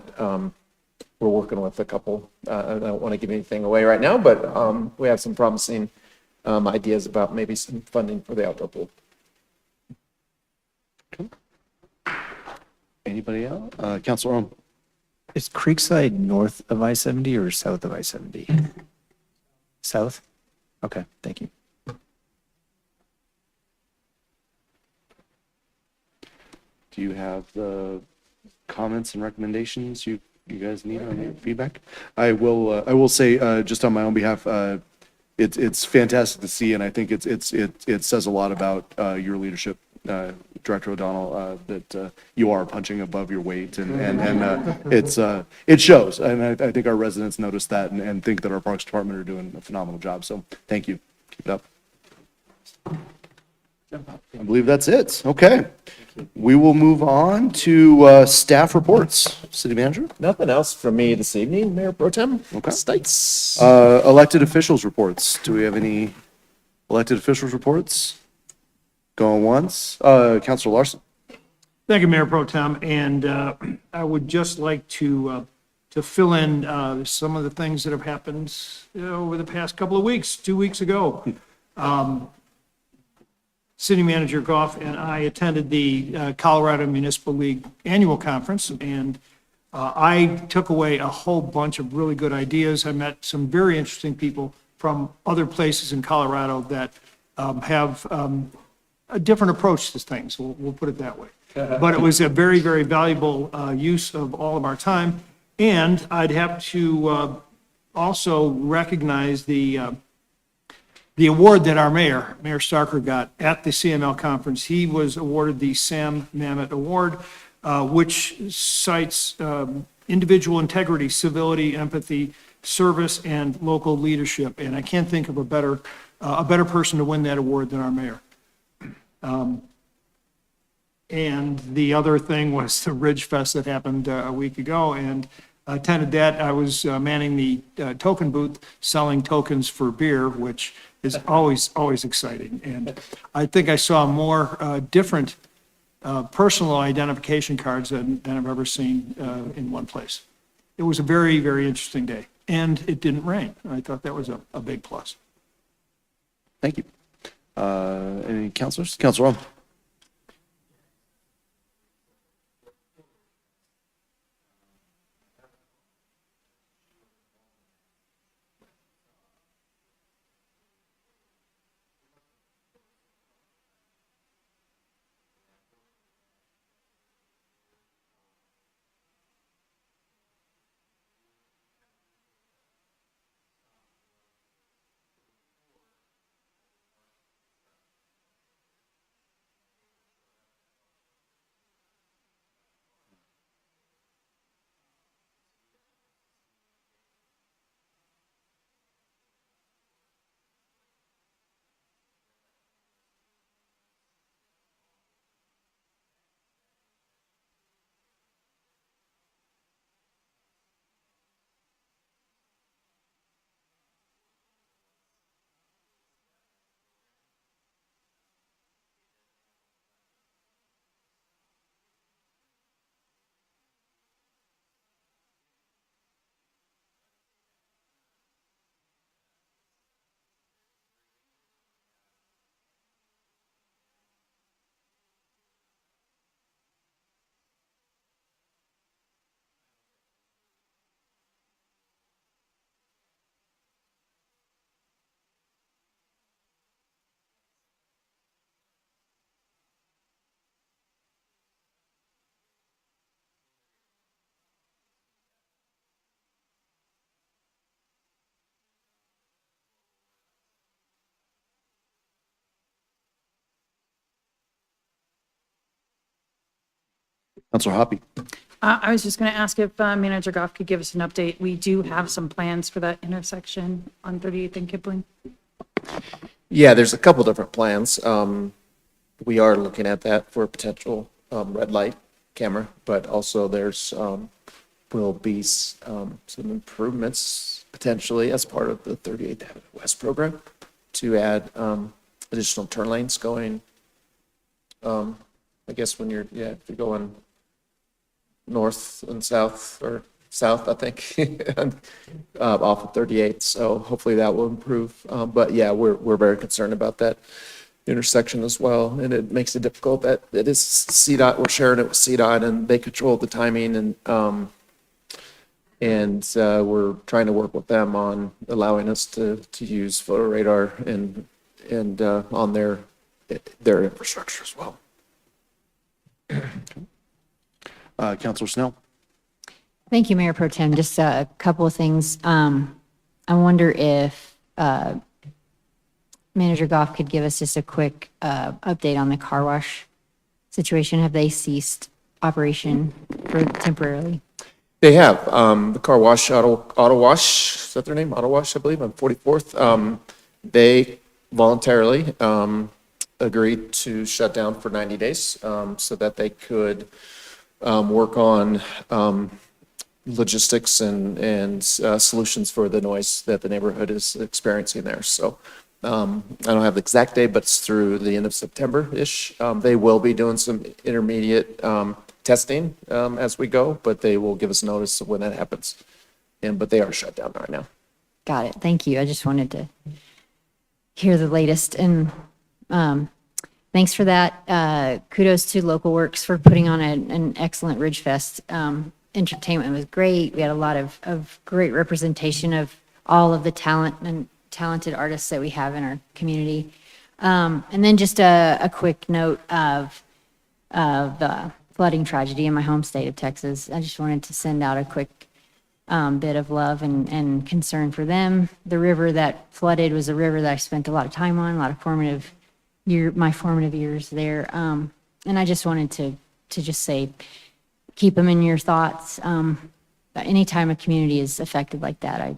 we're working with a couple, I don't want to give anything away right now, but we have some promising ideas about maybe some funding for the outdoor pool. Anybody else? Counselor Ohm. Is Creekside north of I-70 or south of I-70? South? Okay, thank you. Do you have the comments and recommendations you guys need on your feedback? I will say, just on my own behalf, it's fantastic to see, and I think it says a lot about your leadership, Director O'Donnell, that you are punching above your weight, and it shows, and I think our residents notice that and think that our Parks Department are doing a phenomenal job. So thank you. Keep it up. I believe that's it. Okay. We will move on to staff reports. City Manager? Nothing else from me this evening, Mayor Pro Tem. Okay. States. Elected officials reports. Do we have any elected officials reports? Going once. Counselor Larson? Thank you, Mayor Pro Tem. And I would just like to to fill in some of the things that have happened over the past couple of weeks. 2 weeks ago, City Manager Goff and I attended the Colorado Municipal League Annual Conference, and I took away a whole bunch of really good ideas. I met some very interesting people from other places in Colorado that have a different approach to things. We'll put it that way. But it was a very, very valuable use of all of our time. And I'd have to also recognize the award that our mayor, Mayor Starker, got at the CML conference. He was awarded the Sam Mamet Award, which cites individual integrity, civility, empathy, service, and local leadership. And I can't think of a better person to win that award than our mayor. And the other thing was the Ridge Fest that happened a week ago, and attended that. I was manning the token booth, selling tokens for beer, which is always exciting. And I think I saw more different personal identification cards than I've ever seen in one place. It was a very, very interesting day, and it didn't rain. I thought that was a big plus. Thank you. Any counselors? Counselor Rowe? Counselor Hoppy? I was just going to ask if Manager Goff could give us an update. We do have some plans for that intersection on 38th and Kipling. Yeah, there's a couple different plans. We are looking at that for a potential red light camera, but also there's will be some improvements potentially as part of the 38th Avenue West program to add additional turn lanes going. I guess when if you're going north and south, or south, I think, and, off of 38th. So hopefully that will improve. But yeah, we're very concerned about that intersection as well. And it makes it difficult that it is CDOT, we're sharing it with CDOT, and they control the timing, and we're trying to work with them on allowing us to use photo radar and on their infrastructure as well. Counselor Snell? Thank you, Mayor Pro Tem. Just a couple of things. I wonder if Manager Goff could give us just a quick update on the car wash situation. Have they ceased operation temporarily? They have. The car wash, Auto Wash, is that their name? Auto Wash, I believe, on 44th. They voluntarily agreed to shut down for 90 days so that they could work on logistics and solutions for the noise that the neighborhood is experiencing there. So I don't have the exact date, but it's through the end of September-ish. They will be doing some intermediate testing as we go, but they will give us notice of when that happens. But they are shut down right now. Got it. Thank you. I just wanted to hear the latest, and thanks for that. Kudos to Local Works for putting on an excellent Ridge Fest. Entertainment was great. We had a lot of great representation of all of the talent and talented artists that we have in our community. And then just a quick note of the flooding tragedy in my home state of Texas. I just wanted to send out a quick bit of love and concern for them. The river that flooded was a river that I spent a lot of time on, a lot of my formative years there. And I just wanted to just say, keep them in your thoughts. Anytime a community is affected like that,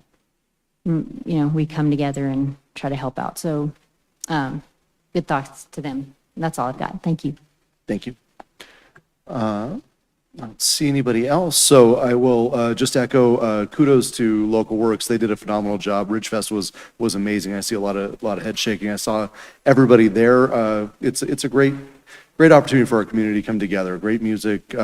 we come together and try to help out. So good thoughts to them. That's all I've got. Thank you. Thank you. I don't see anybody else, so I will just echo kudos to Local Works. They did a phenomenal job. Ridgefest was amazing. I see a lot of head shaking. I saw everybody there. It's a great opportunity for our community to come together. Great music.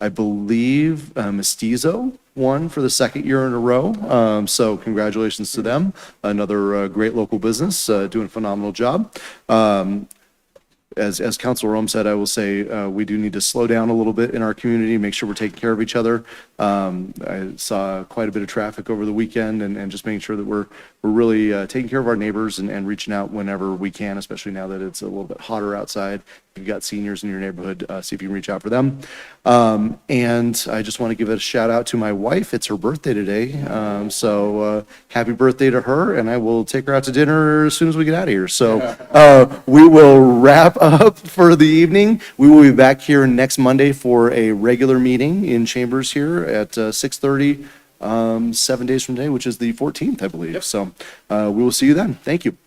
I believe Mestizo won for the second year in a row. So congratulations to them. Another great local business doing a phenomenal job. As Councilor Rome said, I will say we do need to slow down a little bit in our community, make sure we're taking care of each other. I saw quite a bit of traffic over the weekend, and just making sure that we're really taking care of our neighbors and reaching out whenever we can, especially now that it's a little bit hotter outside. If you've got seniors in your neighborhood, see if you can reach out for them. And I just want to give a shout out to my wife. It's her birthday today. So happy birthday to her, and I will take her out to dinner as soon as we get out of here. So we will wrap up for the evening. We will be back here next Monday for a regular meeting in Chambers here at 6:30, 7 days from today, which is the 14th, I believe. So we will see you then. Thank you.